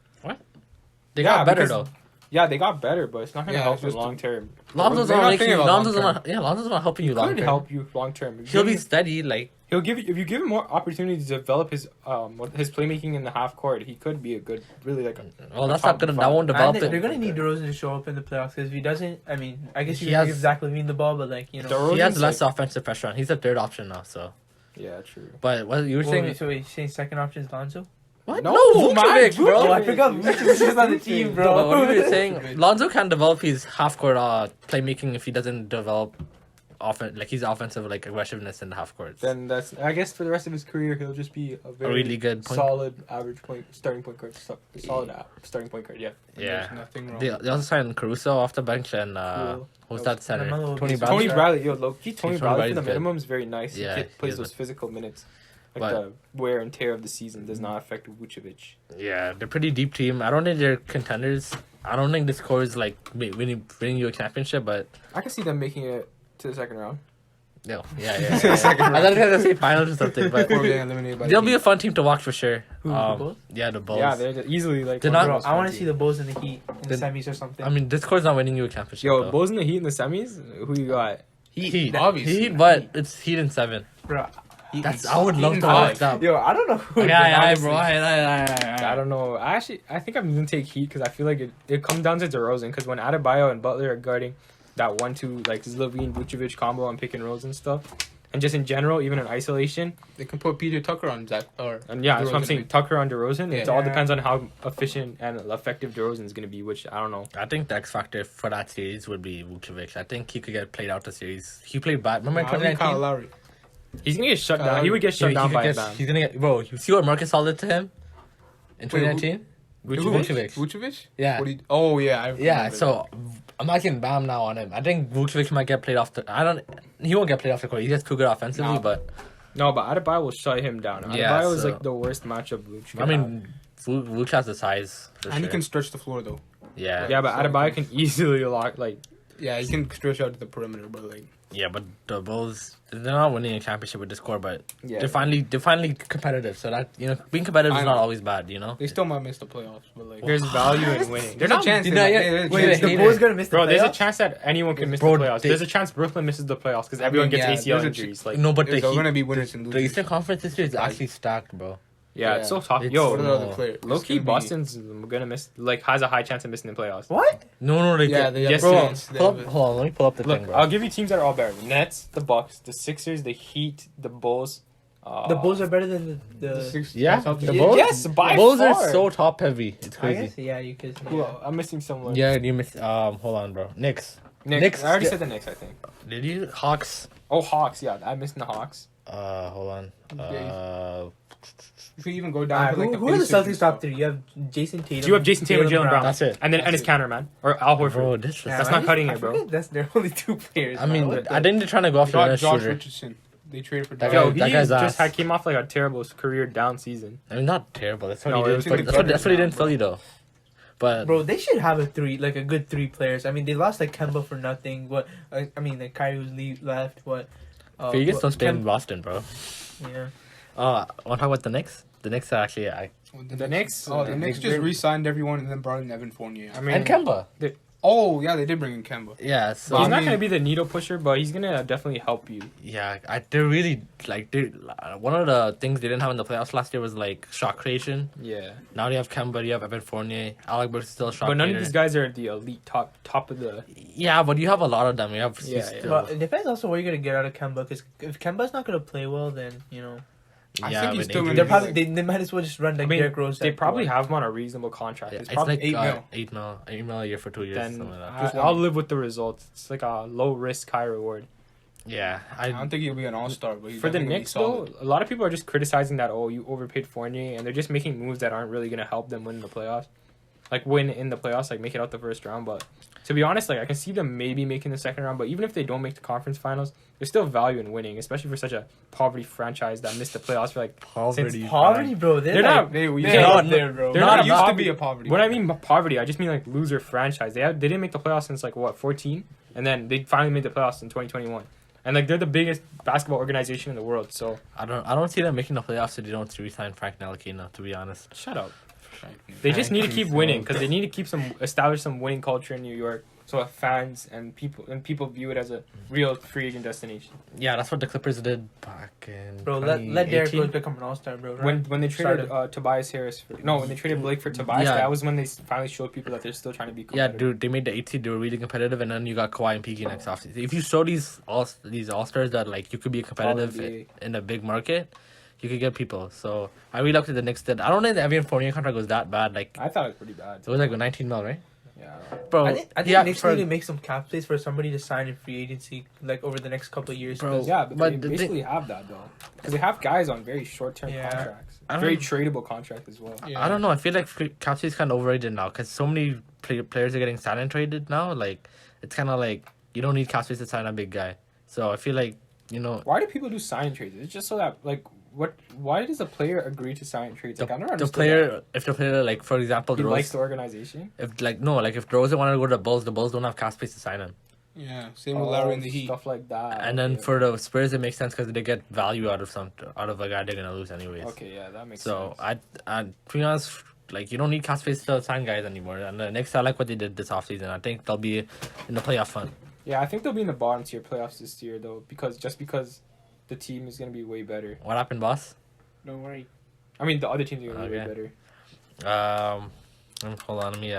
They Yeah, got better because- though. Yeah, they got better, but it's not going to Yeah, help it's you just- long term. Lonzo's They're not not making. thinking about Lonzo's long not. Yeah, Lonzo's not helping you long Could term. help you long term. He'll be steady. Like He'll give you if you give him more opportunity to develop his playmaking in the half court. He could be a good, really like. well, that's top not gonna. five. That won't And develop they're it. gonna need DeRozan to show up in the playoffs because if he doesn't, I mean, I guess you He can has- give Zach LaVine the ball, but like He has less offensive pressure on. He's a third option now. So, Yeah, true. but what you were saying? So you're saying second option is Lonzo? What? No, No, man, Vucevic, bro. bro. Oh, I forgot Vucevic was on the team, But bro. what you were saying? Lonzo can develop his half court playmaking if he doesn't develop his offensive like aggressiveness in the half court. Then that's. I guess for the rest of his career, he'll just be a very really good point- solid average starting point guard. Solid starting point guard. Yeah. Yeah. There's nothing wrong. They also signed Caruso off the bench and Cool. who's that center? LaMelo Tony Ball. Bradley. Tony Bradley, yo, low key. Tony Tony Bradley for the Bradley's good. minimum is very nice. Yeah, He plays he those is. physical minutes. Like But- the wear and tear of the season does not affect Vucevic. Yeah, they're pretty deep team. I don't think they're contenders. I don't think this core is like winning you a championship, but I can see them making it to the second round. no, yeah. I thought they were gonna say finals or something, but Before getting eliminated by they'll the be Heat. a fun team to watch for sure. Who, the Bulls? Yeah, the Bulls. Yeah, they're easily like. They're one of not- the Bro, most I fun want to teams. see the Bulls in the Heat in the Then- semis or something. I mean, this core's not winning you a championship. Yo, though. Bulls in the Heat in the semis. Who you got? Heat, obviously. Heat, but it's Heat in 7. bro. That's I would love to Five. watch that. Yo, I don't know who. Yeah, bro. I don't know. I think I'm gonna take Heat because I feel like it comes down to DeRozan because when Adebayo and Butler are guarding that 1-2 like Levine Vucevic combo on pick and rolls and stuff, and just in general, even in isolation, They can put PJ Tucker on Zach. and yeah, that's what I'm DeRozan. saying. Tucker on DeRozan. It Yeah. all depends on how efficient and effective DeRozan is gonna be, which I don't know. I think the X factor for that series would be Vucevic. I think he could get played out the series. He played bad. Remember in Kyle 2019? Lowry. He's gonna get shut Kyle down. He would get shut He down could by a get- man. He's gonna get bro. You see what Marcus All did to him in 2019? Vucevic. Vucevic? Yeah. What oh yeah. I Yeah, remember so I'm not getting Bam now on him. I think Vucevic might get played off the. He won't get played off the court. He's just too good offensively, No. but No, but Adebayo will shut him down. Adebayo Yeah, is so- like the worst matchup Vuce. I mean, Vuce has the size. For And he sure. can stretch the floor though. Yeah. yeah, but Adebayo can easily lock like. Yeah, he can stretch out to the perimeter, but like Yeah, but the Bulls, they're not winning a championship with this core, but Yeah. they're finally competitive. So that being competitive I is not know. always bad. they still might miss the playoffs, but like There's value in winning. there's a chance. Did I- there's a wait, chance. the The Hater. Bulls gonna miss the Bro, there's a playoffs? chance that anyone can miss Bro, the playoffs. they- There's a chance Brooklyn misses the playoffs because everyone mean, gets yeah, ACL there's a injuries. Like, No, but There's the gonna Heat, be winners and the losers. Eastern Conference this year is actually stacked, bro. yeah, Yeah. it's so tough. It's- Yo, What are the no. other players? low It's key, gonna be- Boston's gonna miss. Like, has a high chance of missing the playoffs. What? No, they Yeah, get- they have Yes, a bro. chance. They Pull up, have a- hold on, let me pull up the Look, thing, bro. I'll give you teams that are all better: Nets, the Bucks, the Sixers, the Heat, the Bulls. The Bulls are better than the. Yeah, That's the how- Bulls. Yes, by the Bulls are far. so top heavy. It's I crazy. guess, yeah, you could. Who- Yeah. I'm missing someone. Yeah, you missed. Hold on, bro. Knicks. Knicks. I already said the Knicks. I think. Did you Hawks? Oh, Hawks. Yeah, I'm missing the Hawks. Hold on. If we even go down to like Who are the Pacers and Celtics stuff. top three? You have Jason Tatum. You have Jason Tatum, Jalen Brown. That's it. And then his counter man or Al Horford. Bro, this Yeah, That's I not just- cutting I it, bro. forget That's their only two players. I man. mean, What the- I think they're trying to go after another Josh shooter. Richardson. They traded for That Josh. guy- Yo, he guy's just ass. came off like a terrible career down season. I mean, not terrible. That's what No, he it was did. pretty That's what he good. did in Philly, though. But Bro, they should have a good three players. I mean, they lost like Kemba for nothing. What? I mean, like Kyrie was left. What? Vegas what- don't stay in Kem- Boston, bro. Yeah. Want to talk about the Knicks? The Knicks are actually The Knicks? Oh, the Yeah, Knicks they- just re-signed everyone and then brought in Evan Fournier. I mean, and Kemba. Oh yeah, they did bring in Kemba. Yeah, so he's I not mean- gonna be the needle pusher, but he's gonna definitely help you. yeah, they're really like one of the things they didn't have in the playoffs last year was like shot creation. Yeah, Now you have Kemba, you have Evan Fournier, Alec Burks is still a shot. but none of creator. these guys are the elite top of the. Yeah, but you have a lot of them. You have Yeah, still- yeah. But it depends also what you're gonna get out of Kemba. Because if Kemba's not gonna play well, then I yeah, think he's with still injuries. gonna they're be probably like- they might as well just run like I mean, Derrick Rose. they at probably one. have him on a reasonable contract. Yeah, It's it's probably like 8 mil. 8 mil a year for 2 years. then Something like that. I'll live with the results. It's like a low risk, high reward. Yeah, I don't think he'll be an all-star, but he's For the definitely gonna be Knicks, though, solid. a lot of people are just criticizing that, oh, you overpaid Fournier, and they're just making moves that aren't really going to help them win the playoffs. Like, win in the playoffs, like, make it out the first round. But to be honest, like, I can see them maybe making the second round, but even if they don't make the conference finals, there's still value in winning, especially for such a poverty franchise that missed the playoffs for, like, Poverty, bro. They're not... They They're not there, bro. They're not not used to poverty. be a poverty. When I mean poverty, I just mean, like, loser franchise. They didn't make the playoffs since, like, what, 14? And then they finally made the playoffs in 2021. And, like, they're the biggest basketball organization in the world, so... I don't see them making the playoffs if they don't re-sign Frank Ntilikina, to be honest. Shut up. They just need to keep winning because they need to establish some winning culture in New York, so that fans and people view it as a real free agent destination. Yeah, that's what the Clippers did back in Bro, let Derrick 2018. Rose become an all-star, bro. Right? When they traded Tobias Harris, when they traded Blake for Tobias, Yeah. that was when they finally showed people that they're still trying to be Yeah, competitive. dude, they made the 8 seed. They were really competitive, and then you got Kawhi and PG next offseason. If you show these all stars that like you could be competitive NBA. in a big market, you could get people. So I really looked at the Knicks. That I don't think the Evan Fournier contract was that bad. Like I thought it was pretty bad. it was like 19 mil, right? Yeah. Bro, I think yeah, Knicks for- need to make some cap space for somebody to sign in free agency, like over the next couple of years. Bro, 'cause- Yeah, but But they the basically have that though, because they have guys on very short-term Yeah. contracts, I don't- very tradable contract as well. Yeah. I don't know. I feel like cap space is kind of overrated now because so many players are getting signed and traded now. Like it's kind of like you don't need cap space to sign a big guy. So I feel like Why do people do sign trades? It's just so that like what? Why does a player agree to sign trades? Like I never the understood player, if the player, like for example, that. He DeRozan, likes the organization. if if DeRozan wanted to go to the Bulls don't have cap space to sign him. Yeah, same with Lowry in the Heat. Stuff like that. And then Okay. for the Spurs, it makes sense because they get value out of a guy they're gonna lose anyways. Okay, yeah, that makes So sense. I to be honest, like you don't need cap space to sign guys anymore. And the Knicks, I like what they did this offseason. I think they'll be in the playoff hunt. Yeah, I think they'll be in the bottom tier playoffs this year though, because the team is gonna be way better. What happened, boss? Don't worry. I mean, the other teams are gonna be way Okay. better. Hold on, let me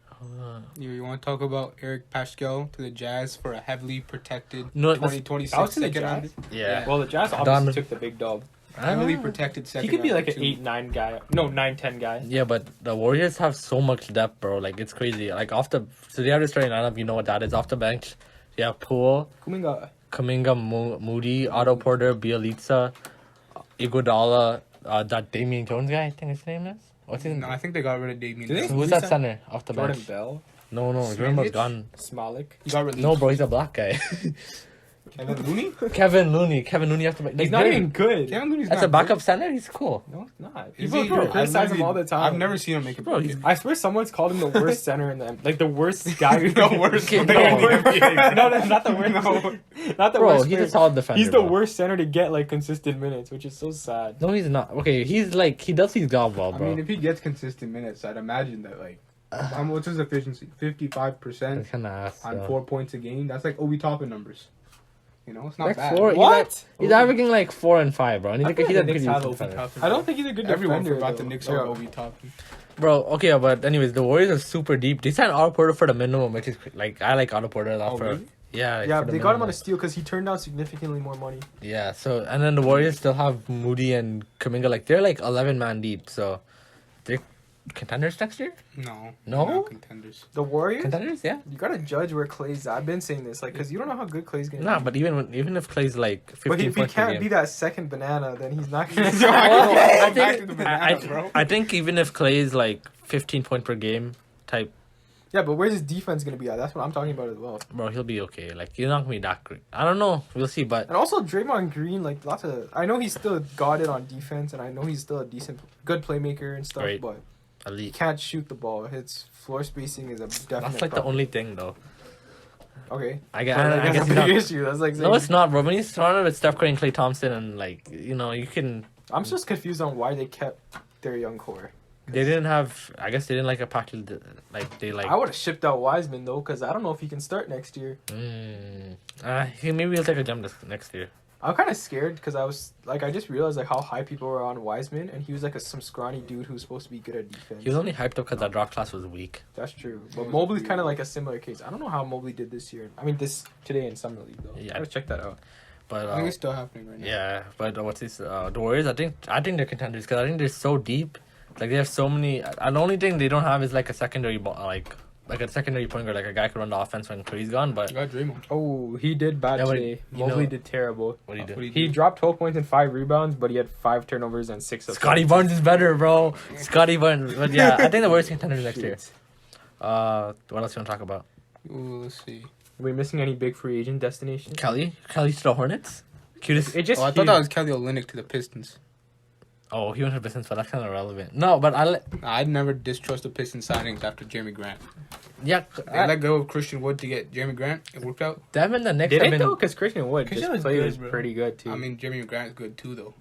hold on. You want to talk about Eric Paschall to the Jazz for a heavily protected No, let's- 2026 that was to the second round? Jazz? Yeah. Well, the Jazz obviously Done. took the big dub. Heavily Ah. protected second He could be round like an too. 8-9 guy. No, 9-10 guy. Yeah, but the Warriors have so much depth, bro. Like it's crazy. Like so they have the starting lineup. You know what that is? Off the bench, you have Poole, Kuminga, Moody, Otto Porter, Bielitsa, Iguodala, that Damian Jones guy. I think his name is. What's his name? No, I think they got rid of Damian. Did they? Who's that center off the Jordan bench? Bell, No, Jordan was Smanich? gone. Smolik. He got released. No, bro, he's a black guy. Kevin Looney? Kevin Looney off the bench. He's not even good. Kevin Looney's As not a backup center, he's cool. No, it's not. Is People he? criticize him all the time. I've never seen him make a Bro, big he's- I swear someone's called him the worst center in the like the worst guy. The worst Okay, player in the no. NBA. no, not the worst. No. Not the Bro, worst. he's player. a solid defender. He's the bro. worst center to get like consistent minutes, which is so sad. No, he's not. Okay, he's like he does his job well, I bro. mean, if he gets consistent minutes, I'd imagine that like, what's his efficiency? 55% That's kind of ass. on so. 4 points a game. That's like Obi Toppin numbers. You know, it's not Like bad. 4. What? He's averaging like 4 and 5, bro. And I he's, feel he's like a the Knicks pretty have decent Obi defender. Toppin. I don't think he's a good Everyone defender. forgot though. the Knicks Yeah. are Obi Toppin. Bro, okay, but anyways, the Warriors are super deep. They signed Otto Porter for the minimum, which is like I like Otto Porter a lot Oh, for. really? Yeah, like, Yeah, for the they got him on minimum. a steal because he turned down significantly more money. Yeah, so and then the Warriors still have Moody and Kuminga. Like they're like 11-man deep, so they're contenders next year. No. No? Not contenders. The Warriors, Contenders, yeah. you gotta judge where Clay's. I've been saying this, like, because you don't know how good Clay's gonna Nah, be. but even if Clay's like 15 But if he points per can't game. be that second banana, then he's not gonna. I Back think to the bananas, bro. I think even if Clay's like 15 point per game type, Yeah, but where's his defense gonna be at? That's what I'm talking about as well. bro, he'll be okay. Like he's not gonna be that great. I don't know. We'll see, but And also Draymond Green, like lots of. I know he's still got it on defense, and I know he's still a good playmaker and stuff, Right. but he elite. can't shoot the ball. His floor spacing is a definite. That's like the problem. only thing though. Okay. I guess, But, like, I that's guess a he's big not, issue. That's like. no, saying- it's not, bro. When he's surrounded with Steph Curry and Klay Thompson, and like you can. I'm just confused on why they kept their young core. They didn't have. I guess they didn't like a Paschall. Like they like. I would have shipped out Wiseman though, because I don't know if he can start next year. Maybe he'll take a jump next year. I'm kind of scared because I just realized like how high people were on Wiseman, and he was like some scrawny dude who's supposed to be good at defense. He was only hyped up because that draft class was weak. That's true. But Mobley's kind of like a similar case. I don't know how Mobley did this year. I mean, today in Summer League though. Yeah. Gotta check that out. But I think it's still happening right now. yeah, but what's this? The Warriors. I think they're contenders because I think they're so deep. Like they have so many. The only thing they don't have is like a secondary ball, like like a secondary point guard, like a guy could run the offense when Curry's gone. But You got Draymond. Oh, he did bad Yeah, but today. you Mobley know- did terrible. what do you do? What do you He do? dropped 12 points and 5 rebounds, but he had 5 turnovers and 6 assists. Scottie Barnes is better, bro. Scottie Barnes. But yeah, I think the worst contenders next year. What else you want to talk about? Ooh, let's see. Are we missing any big free agent destinations? Kelly to the Hornets. Cutest. It just Oh, I thought that was Kelly Olynyk to the Pistons. Oh, he went to the Pistons, but that's kind of irrelevant. No, but Nah, I'd never distrust the Pistons signings after Jeremy Grant. yeah, They let go of Christian Wood to get Jeremy Grant. It worked out. them and the Knicks Did have it been. though? Because Christian Wood, Christian this was player good, was bro. pretty good too. I mean, Jeremy Grant's good too, though.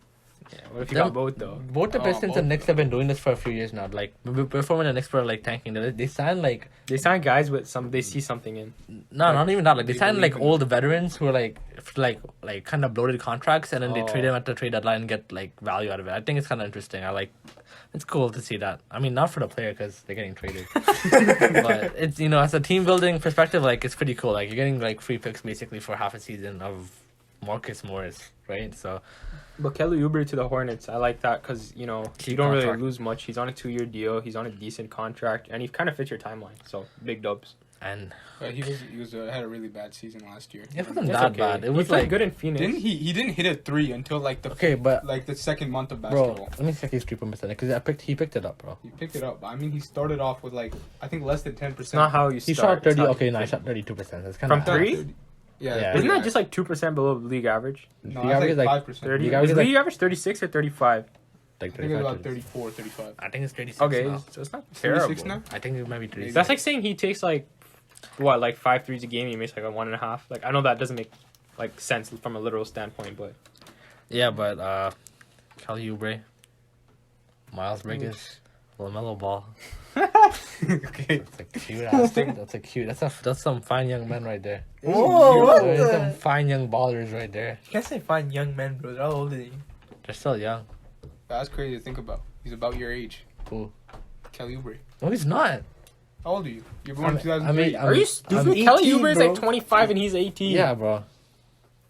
yeah, what if you them- got both though? Both the Oh, Pistons both. and Knicks have been doing this for a few years now. Like before, when the Knicks were like tanking, they signed like They sign guys with some they see something in. no, not even that. Like they They signed believe like in old veterans who were like kind of bloated contracts, and then they Oh. trade them at the trade deadline and get like value out of it. I think it's kind of interesting. It's cool to see that. I mean, not for the player because they're getting traded, but it's as a team building perspective, like it's pretty cool. Like you're getting like free picks basically for half a season of Marcus Morris, right? So But Kelly Oubre to the Hornets, I like that because you Cheap don't really contract. lose much. He's on a 2-year deal. He's on a decent contract, and he kind of fits your timeline. So big dubs. and He had a really bad season last year. it wasn't It's that okay. bad. It He was played like good in Phoenix. He didn't hit a 3 until like the okay, but the second month of bro, basketball. let me check his 3 point percentage because he picked it up, bro. He picked it up. I mean, he started off with like I think less than 10%. It's not how you He start. shot 30. It's how Okay, you no, he finish. shot 32%. That's kind From of three? Yeah. Yeah. Isn't that just like 2% below league average? No, The that's average is like like 5%. 30. League average Is is like- league average 36 or 35? like I think it's 35. about 34, 35. I think it's 36 Okay, now. so it's not terrible. 36 now? I think it might be 36. That's like saying he takes like 5 threes a game. He makes like a 1.5. Like I know that doesn't make like sense from a literal standpoint, but Yeah, but Kelly Oubre, Miles Bridges, LaMelo Ball. Okay. That's a cute ass thing. That's some fine young men right there. Whoa, what There's some the? fine young ballers right there. You can't say fine young men, bro. They're all older than you. They're still young. That's crazy to think about. He's about your age. Cool. Kelly Oubre. No, he's not. How old are you? You're born in 2003. I mean, are you stupid? I'm Kelly 18, Oubre is bro. like 25 and he's 18. Yeah, bro.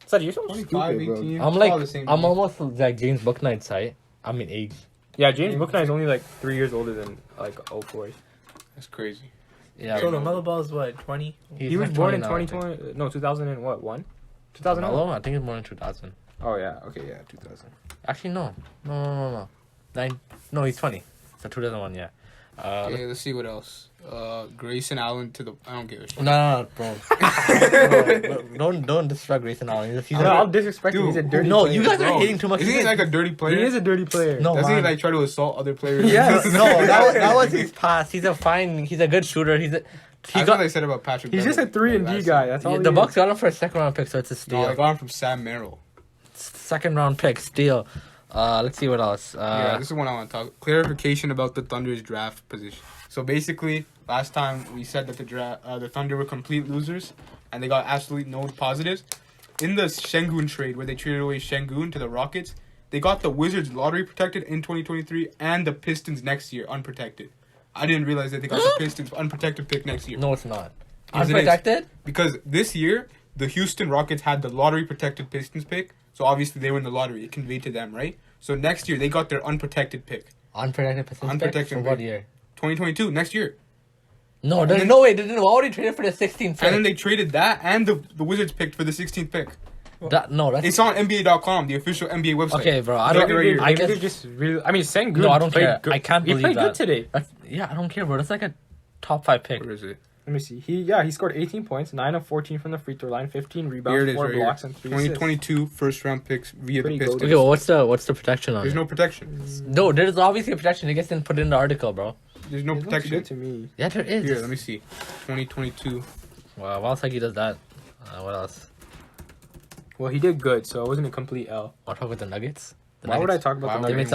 So you're so 25, stupid, bro. 18. I'm it's like, all the same I'm age. almost like James Booknight's height. I mean age. Yeah, James Bouknight is only like 3 years older than like 04. That's crazy. Yeah, So bro. LaMelo Ball is what, 20? He was born in 20 now, I think. 2020. No, 2000 and what? 2001? LaMelo? I think it's more than 2000. Oh yeah. Okay, yeah, 2000. Actually, no. No, he's 20. So 2001, yeah. Okay, let's see what else. Grayson Allen to the. I don't give a shit. No, bro. Don't disrespect Grayson Allen. He's No, I'll disrespect him. He's a Dude, dirty no, player. you guys are Bro, hating too much. Isn't he like a dirty player? He is a dirty player. No, Doesn't he man. like try to assault other players? Yes. No, that was his past. He's a good shooter. He That's got what they said about Patrick. He's just a Beverley 3-and-D last guy. season. That's all. the he is. Bucks got him for a second round pick, so it's a No, steal. they got him from Sam Merrill. Second round pick, steal. Let's see what else. Yeah, this is what I want to talk. Clarification about the Thunder's draft position. So basically, last time we said that the Thunder were complete losers, and they got absolutely no positives. In the Şengün trade, where they traded away Şengün to the Rockets, they got the Wizards lottery protected in 2023 and the Pistons next year unprotected. I didn't realize that they got the Pistons unprotected pick next year. No, it's not. Yes, it is. Unprotected? Because this year, the Houston Rockets had the lottery protected Pistons pick, so obviously they were in the lottery. It conveyed to them, right? So next year, they got their unprotected pick. Unprotected Pistons pick? Unprotected For what pick. year? 2022, next year. No, And there's then- no way. They didn't already traded for the 16th pick. And then they traded that and the Wizards picked for the 16th pick. That's It's on NBA.com, the official NBA website. okay, bro. I Check don't. it right here. I Maybe they're guess. just really. I mean, Şengün No, I don't played care. Good. I can't He believe played that. good today. Yeah, I don't care, bro. That's like a top 5 pick. Where is it? Let me see. He scored 18 points, 9 of 14 from the free throw line, 15 Here rebounds, it is 4 right blocks, here. and 3 assists. 2022 first round picks via Pretty the Pistons. Okay, well, what's the protection on There's it? no protection. No, there's obviously a protection. They just didn't put it in the article, bro. There's no It looks protection. good to me. Yeah, there is. Here, let me see. 2022. Wow, while Sagi does that, what else? Well, he did good, so it wasn't a complete L. Want to talk about the Nuggets? The Why would I Nuggets. talk about Why the would They Nuggets?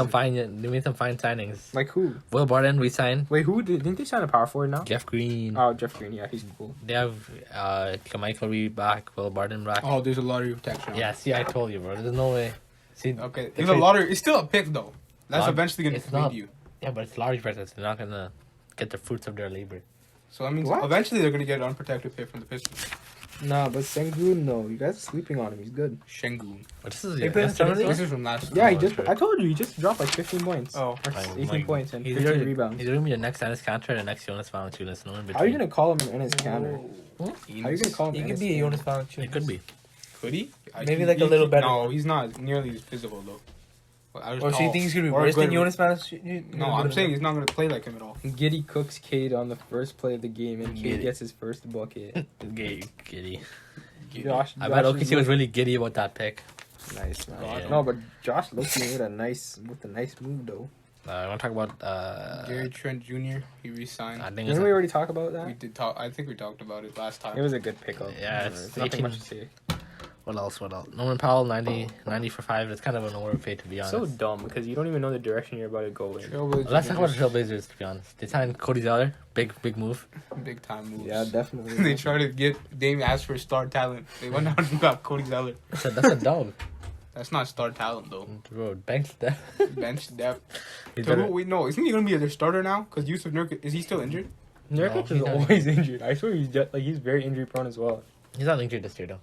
made some fine signings. Like who? Will Barton re-signed. Wait, who didn't they sign a power forward now? Jeff Green. Oh, Jeff Green. Yeah, he's cool. They have Michael Reed back. Will Barton back. Oh, there's a lottery protection. Yeah, see, I told you, bro. There's no way. See, Okay, they it's a trade- lottery. It's still a pick, though. That's Lot- eventually going to it's feed not. you. Yeah, but it's lottery process. They're not gonna get the fruits of their labor. So that means What? eventually they're going to get an unprotected pick from the Pistons. Nah, but Sengun, no. You guys are sleeping on him. He's good. Shengun. But this is They played that's in the This is from last Yeah, he Oh, just. sure. I told you, he just dropped like 15 points. Oh. Or Oh 18 my- points and He's 15 gonna rebounds. He's gonna be the next Dennis Cantor and the next Jonas Valanciunas. No in between. How are you gonna call him an Enes Kanter? Oh. How are you gonna call him? He could Enes be a Kanter? Jonas Valanciunas. It could be. Could he? Maybe like a little better. No, he's not nearly as physical though. Or so you think he's gonna be Or worse than good- Jonas Valanciunas? No, I'm saying he's not gonna play like him at all. Giddy cooks Cade on the first play of the game, and Cade Giddy. gets his first bucket. Giddy. Josh, I bet Josh OKC is was really giddy about that pick. nice, man. Yeah. No, but Josh looks with a nice move though. I want to talk about. Gary Trent Jr. He re-signed. I think Didn't we already talk about We that? did talk. I think we talked about it last time. It was a good pickup. Yeah, There's it's nothing 18. much to say. What else? Norman Powell, 90 for 5. It's kind of an overpay, to be honest. So dumb because you don't even know the direction you're about to go in. Trailblazers Let's talk are about the Trailblazers, to be honest. They signed Cody Zeller. Big move. just big time moves. Yeah, definitely. They tried to get Dame asked for star talent. They went out and got Cody Zeller. That's a dub. That's not star talent though. Bro, bench that. Bench depth. He's So better. who, wait, no, isn't he gonna be their starter now? Because Yusuf Nurkic, is he still injured? Nurkic No, is he's not. always injured. I swear he's very injury prone as well. He's not injured this year, though.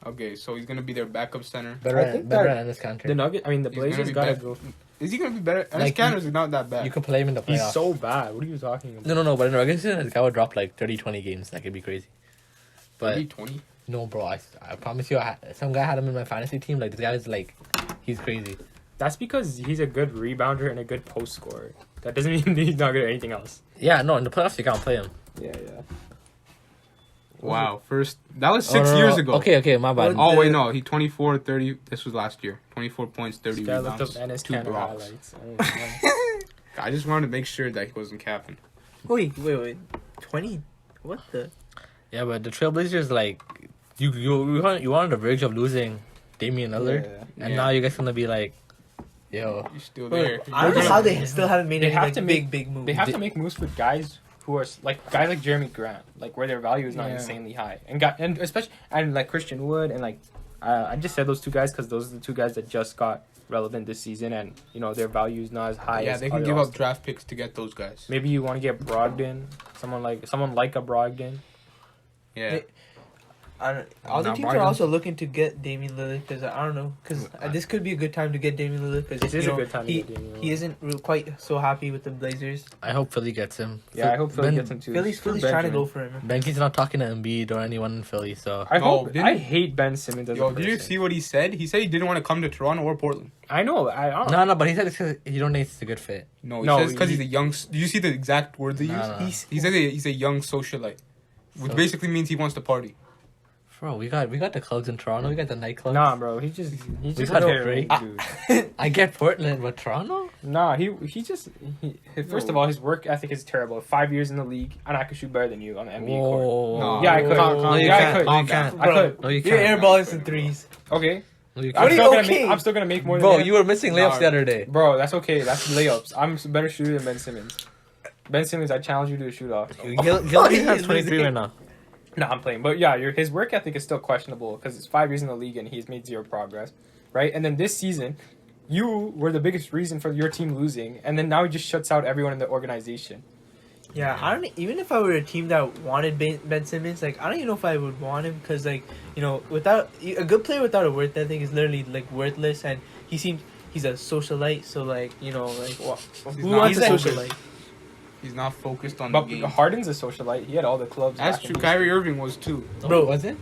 Okay, so he's gonna be their backup center. Better think better that in this country. The Nugget, I mean the He's gonna Blazers be gotta bad. go. Is he gonna be better? And Like, his counters is not that bad. You could play him in the playoffs. He's so bad. What are you talking about? No, but in the regular season, this guy would drop like 30, 20 games. That could be crazy. But 30, 20. no, bro, I promise you, some guy had him in my fantasy team. Like, this guy is like, he's crazy. That's because he's a good rebounder and a good post scorer. That doesn't mean he's not good at anything else. Yeah, no, in the playoffs, you can't play him. Yeah. Wow, first that was 6 Oh, no, years no. ago. Okay, my bad. Oh wait, no, he 24, 30. This was last year. 24 points, 30 This guy looked rebounds, up Enes 2 Kanter blocks. highlights. Oh, I just wanted to make sure that he wasn't capping. Wait. 20? What the? Yeah, but the Trailblazers, like, you were on the verge of losing Damian Lillard, Yeah. and Yeah. now you guys gonna be like, yo, He's still Wait, there. I don't know gonna- how they still haven't made They any have like, to make- big moves. They have to make moves for guys who are like guys like Jeremy Grant, like where their value is not Yeah. insanely high, and especially and like Christian Wood and like I just said those two guys because those are the two guys that just got relevant this season, and you know their value is not as high. Yeah, as they can other give All- up draft picks to get those guys. Maybe you want to get Brogdon, someone like a Brogdon. Yeah. They- Other Now teams are Brogdon- also looking to get Damian Lillard because I don't know because this could be a good time to get Damian Lillard because This is a good time to he, get Damian Lillard. he isn't quite so happy with the Blazers. I hope Philly gets him. Yeah, I hope Philly Ben- gets him too. Philly's For trying to Benjamin. go for him. Benke's not talking to Embiid or anyone in Philly, so I No, hope. didn't- I hate Ben Simmons as Yo, a did you person. see what he said? He said he didn't want to come to Toronto or Portland. I know. I don't. no, but he said it's because he don't think it's a good fit. No, he No, says because he- he's a young. Do you see the exact words he used? No. He said he's a young socialite, which So- basically means he wants to party. Bro, we got the clubs in Toronto. We got the nightclubs. Nah, bro. He's just We a got terrible Drake. dude. I get Portland, but Toronto? Nah, first of all, his work ethic is terrible. 5 years in the league, and I could shoot better than you on the NBA court. Whoa. No. Yeah, I could. No, you Yeah, I can't. could. No, you Calm can't. down. I could. No, you You're can't. airballing some threes. Okay. No, you I'm can't. What are still, you gonna okay? I'm still gonna make more Bro, than you were missing layups Nah. the other day. Bro, that's okay. That's layups. I'm a better shooter than Ben Simmons. Ben Simmons, I challenge you to a shoot off. Gilby has 23 right now. No, I'm playing. But yeah, his work ethic is still questionable because it's 5 years in the league and he's made zero progress, right? And then this season, you were the biggest reason for your team losing, and then now he just shuts out everyone in the organization. Yeah, I don't. Even if I were a team that wanted Ben Simmons, like I don't even know if I would want him because, like, you know, without a good player without a worth ethic is literally like worthless, and he's a socialite. So like, you know, like who not wants a focused. socialite? He's not focused on But the game. Harden's a socialite. He had all the clubs. That's back true. in his- Kyrie Irving was too. Bro, was it?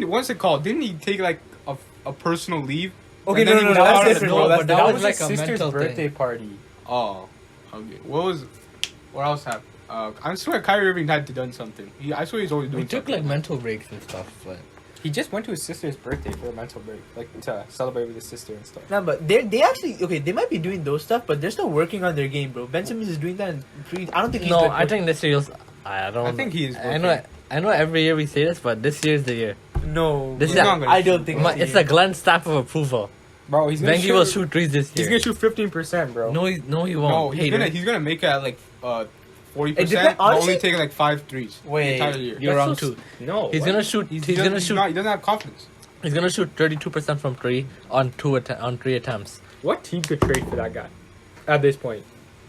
What's it called? Didn't he take like a personal leave? Okay, And then no, he no, was no, out that's on the different, floor. bro. but that that was was like his a sister's mental birthday thing. party. Oh, okay. What else happened? I swear Kyrie Irving had to done something. I swear he's always We doing took something. like mental breaks and stuff, but He just went to his sister's birthday for a mental break, like to celebrate with his sister and stuff. No, but they actually they might be doing those stuff, but they're still working on their game, bro. Ben Simmons is doing that. I don't think he's no, good. I think this year. I don't. I think he is I know. Every year we say this, but this year's the year. no. This He's is not gonna I don't shoot, think bro. It's the Glenn stamp of approval. Bro, he's gonna Benji will shoot threes this He's year. gonna shoot 15%, bro. No, he No, won't. he's gonna make it at like 40%, It depends- but only honestly- taking like 5 threes Wait. the entire year. You're That's wrong so too. No, He's what? gonna shoot. He's gonna shoot. He doesn't have confidence. He's gonna shoot 32% from three on 3 attempts. What team could trade for that guy at this point?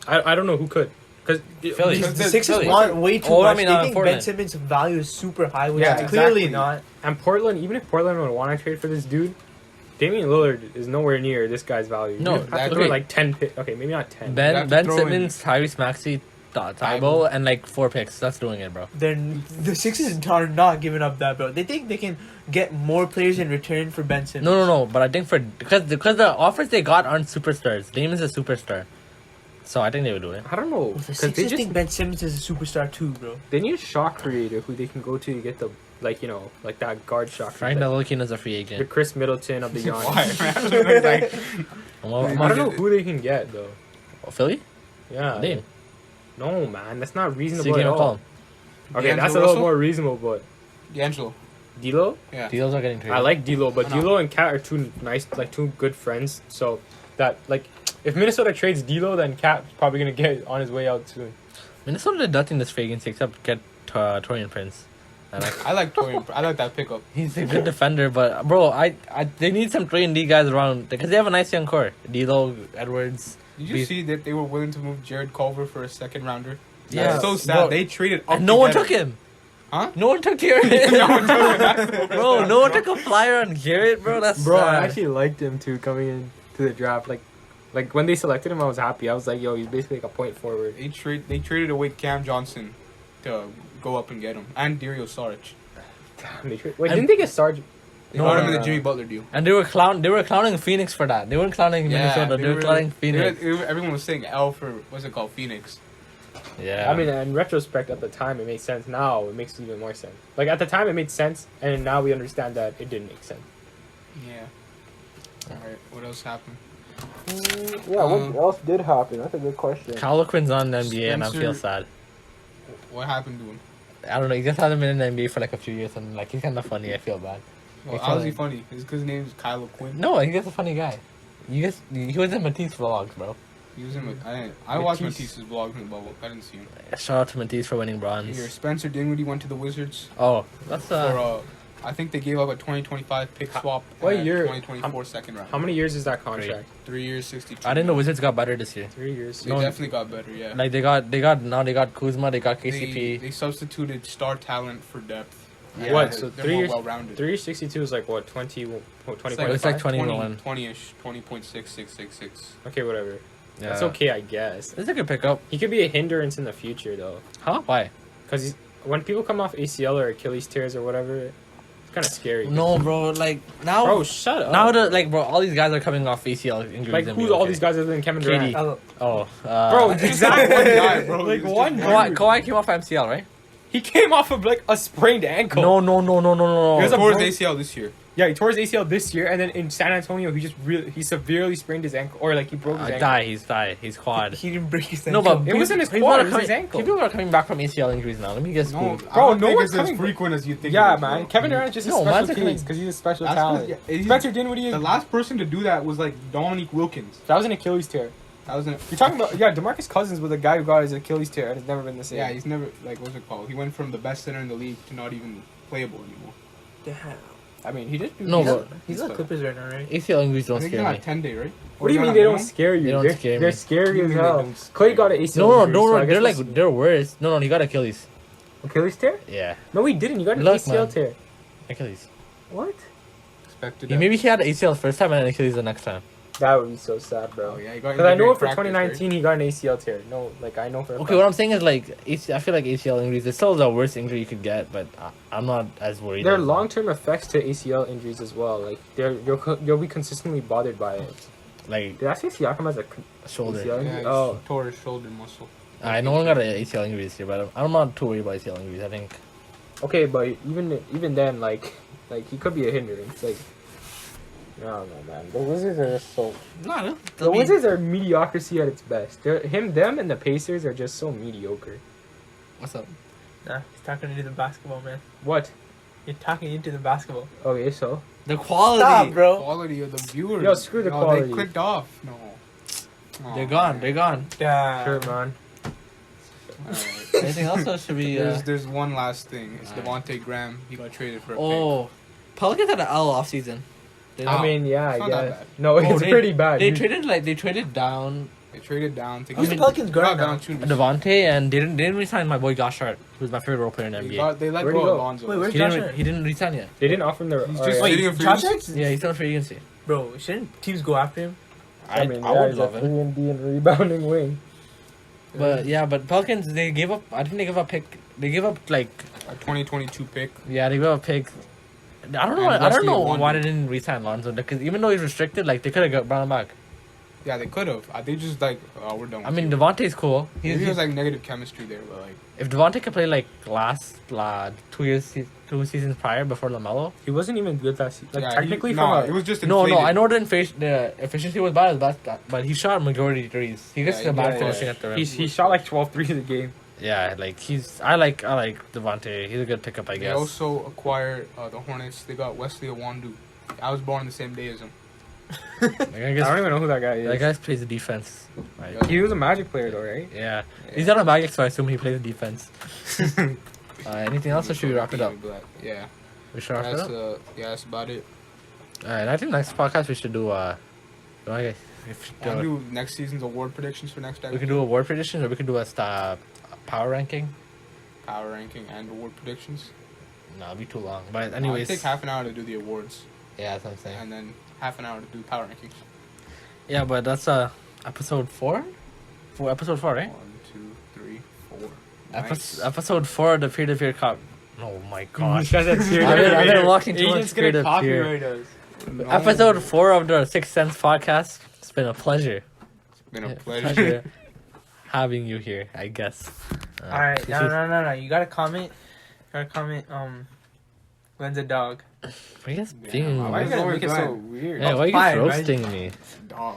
I don't know who could. Because Philly. The Because Sixers Philly. want way too Oh, I much. mean, They think Ben Portland. Simmons' value is super high, which Yeah, is clearly exactly. not. and Portland, even if Portland would want to trade for this dude, Damian Lillard is nowhere near this guy's value. No, You have to that- throw okay. like 10 picks. Okay, maybe not 10. have Ben to Ben throw in- Simmons, Tyrese Maxey, Thibault, and like 4 picks. That's doing it, bro. Then the Sixers are not giving up that, bro. They think they can get more players in return for Ben Simmons. No. But I think because the offers they got aren't superstars. Damon's a superstar, so I think they would do it. I don't know. The Because Sixers they just think Ben Simmons is a superstar too, bro. they need a shot creator who they can go to get the like that guard shot. Frank creator. Ntilikina is a free The agent. Chris Middleton of the Why, Giants. man? Like, I don't know who they can get though. Philly? Yeah. Name. No, man, that's not So reasonable you at can't all. call him. Okay, D'Angelo that's a little Russell? more reasonable, but D'Angelo. D'Lo. Yeah. Deals are getting traded. I like D'Lo, but I know. D'Lo and Cat are two two good friends. So that if Minnesota trades D'Lo, then Cat's probably gonna get on his way out soon. Minnesota did nothing this free agency except get Torian Prince. And I like Torian. I like that pickup. he's a good defender, but bro, I they need some 3-and-D guys around because they have a nice young core. D'Lo, Edwards. Did you Beast. see that they were willing to move Jared Culver for a second rounder? Yeah. That's so sad. Bro. They traded up. And no one to took get him. Huh? No one took Garrett. No one took him. That's the worst Bro, part. no one took a flyer on Garrett, bro. That's Bro, sad. I actually liked him too coming in to the draft. Like when they selected him, I was happy. I was like, yo, he's basically like a point forward. They traded away Cam Johnson to go up and get him, and Dario Saric. Damn, Wait, And- didn't they get Sarge? They No, got him no, in the no. Jimmy Butler deal. And they were clowning Phoenix for that. They weren't clowning Minnesota. They were clowning Phoenix. Everyone was saying L for what's it called, Phoenix. Yeah. I mean, in retrospect, at the time it made sense. Now it makes even more sense. Like at the time it made sense, and now we understand that it didn't make sense. Yeah. All right. What else happened? Yeah, what else did happen? That's a good question. Kyle Quinn's on the NBA, and I feel Spencer- sad. What happened to him? I don't know. He just hasn't been in the NBA for like a few years, and like he's kind of funny. I feel bad. Well, I how feel is he like- funny? Is because his name is Kyle Quinn? No, he's just a funny guy. He was in Matisse vlogs, bro. He was in. I watched Matisse. Matisse's vlog in the bubble. I didn't see him. Shout out to Matisse for winning bronze. Here, Spencer Dinwiddie went to the Wizards Oh, that's for I think they gave up a 2025 pick swap. What and year? 2024 second round. How many years is that contract? 3 years, 62. I didn't know Wizards got better this year. 3 years. They No. definitely got better. Yeah. Like they got Kuzma, they got KCP. They substituted star talent for depth. Yeah. What? So They're 3 more years. well-rounded. 362 is like what? 20. It's 20. It's like 21. 20-ish, 20.6666. Okay, whatever. Yeah. That's okay, I guess. It's a good pickup. He could be a hindrance in the future though, Huh? Why? because when people come off ACL or Achilles tears or whatever, it's kind of scary. No, bro. Like now, Bro, shut up. bro, all these guys are coming off ACL injuries. like and who's being all okay. these guys other than Kevin KD. Durant? Oh, Bro, exactly. One guy, bro. Like He was one just guy. Kawhi came off MCL, right? He came off of like a sprained ankle. No. He was He a tore bro- his ACL this year. Yeah, he tore his ACL this year, and then in San Antonio, he severely sprained his ankle, or like he broke his ankle. He's quad. He didn't break his No, ankle. but It wasn't his people quad, are it was his coming- ankle. People are coming back from ACL injuries now. Let me get No, schooled. I Bro, don't no think one's it's as coming- frequent as you think. Yeah, it is, man. bro. Kevin Durant's just a No, man's special coming- case because he's a special That's talent. 'cause, yeah, Spencer Dinwiddie, The last person to do that was like Dominique Wilkins. that was an Achilles tear. That was You're talking about DeMarcus Cousins was a guy who got his Achilles tear and has never been the same. Yeah, he's never like what's it called? He went from the best center in the league to not even playable anymore. Damn. I mean, he did. No, he's- but He's on Clippers right now, right? ACL injuries I don't think he's scare on me. a 10-day, right? What do you Or mean he's they on a don't minimum? scare you? They don't scare me. They're scary What do you as mean they hell. don't scare Clay you? got an ACL. No, injury, so I guess they're that's- like they're worse. No, he got Achilles. Achilles tear. Yeah, No, he didn't. You got an Look, ACL man. tear. Achilles. What? Expected. Maybe he had ACL the first time and then Achilles the next time. That would be so sad, bro. Oh yeah, he got. Because I injured know in for practice, 2019 he got an ACL tear. No, like I know for. a Okay, fact. what I'm saying is like I feel like ACL injuries. It's still the worst injury you could get, but I'm not as worried. There are as- long-term effects to ACL injuries as well. Like you'll be consistently bothered by it. like Did I say Siakam has a shoulder. ACL? Yeah, he Oh. tore his shoulder muscle. No one got an ACL injury this year, but I'm not too worried about ACL injuries. I think Okay, but even then, like he could be a hindrance. Like I don't know, man. The Wizards are just so. no. The Wizards are mediocrity at its best. Them, and the Pacers are just so mediocre. What's up? Nah, he's talking into the basketball, man. What? You're talking into the basketball. Okay, so The quality. Stop, bro. Quality of the viewers. Yo, screw the No, quality. They clicked off. No. They're gone. They're gone. Damn. sure, man. Alright. Anything else, or should we? There's one last thing. It's Alright. Devontae Graham. He got traded for a Oh, Pelicans had an L offseason. I mean, yeah, I It's not that guess. bad. No, it's pretty bad. They traded down. They traded down to Who's get the Pelicans guard got now? Valanciunas. Devontae, and they didn't resign my boy Josh Hart, who's my favorite role player in the NBA. They let Where'd he go go? of Alonzo. Wait, where's He Josh didn't, Hart? he didn't resign yet. They didn't offer him the. He's oh, just yeah. sitting Wait, in free Josh agency. Hart? Yeah, he's on free agency. Bro, shouldn't teams go after him? I mean, would he's love a it. 3-and-D and rebounding wing. But Pelicans, they gave up. I think they gave up pick. They gave up like A 2022 pick. yeah, they gave up pick. I don't know. And I don't Wesley know Iwundu. why they didn't resign Lonzo because even though he's restricted, like they could have brought him back. Yeah, they could have. They just like, oh, we're done. I with mean, you. Devontae's cool. Maybe there's like negative chemistry there, but like, If Devontae could play like last 2 seasons prior before LaMelo. He wasn't even good that season. Like, yeah, technically, it from was just No, inflated. I know the efficiency was bad, but he shot majority threes. He gets Yeah, a bad yeah, finishing yeah. at the rim. he shot like 12 threes a game. Yeah, like I like Devontae. He's a good pickup, I They guess. also acquired the Hornets. They got Wesley Iwundu. I was born the same day as him. Like, I I guess don't even know who that guy is. that guy plays the defense. Right? Yeah. He was a Magic player though, right? Yeah. He's not a Magic, so I assume he plays defense. Anything else, or should we wrap it up? Yeah. We should wrap it up. Yeah, that's about it. Alright, I think next podcast we should do I'll do next season's award predictions for next we episode. could do award predictions, or we could do a power ranking. Power ranking and award predictions. No, it'll be too long. But It'll anyways, take half an hour to do the awards, yeah, that's what I'm saying. and then half an hour to do power rankings. Yeah, but that's episode 4. For episode 4, right? 1, 2, 3, 4. Nice. Episode 4 of the peer-to-peer cop. Oh my gosh. I've I've been walking too much Agent's gonna peer-to-peer. copyright us. No, Episode 4 of the Sixth Sense podcast. It's been a pleasure. It's been a pleasure. having you here, I guess. Alright, this no. You gotta comment. When's a dog? Why you guys Yeah, being... Why you It's gotta make it so always weird? Yeah, why are you Fine, right? roasting me? Dog.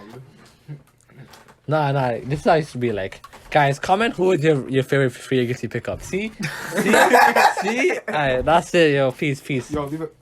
Nah, this is how I used to be like. Guys, comment who is your favorite free agency pickup. See? Alright, that's it, yo. Peace. Yo, leave it.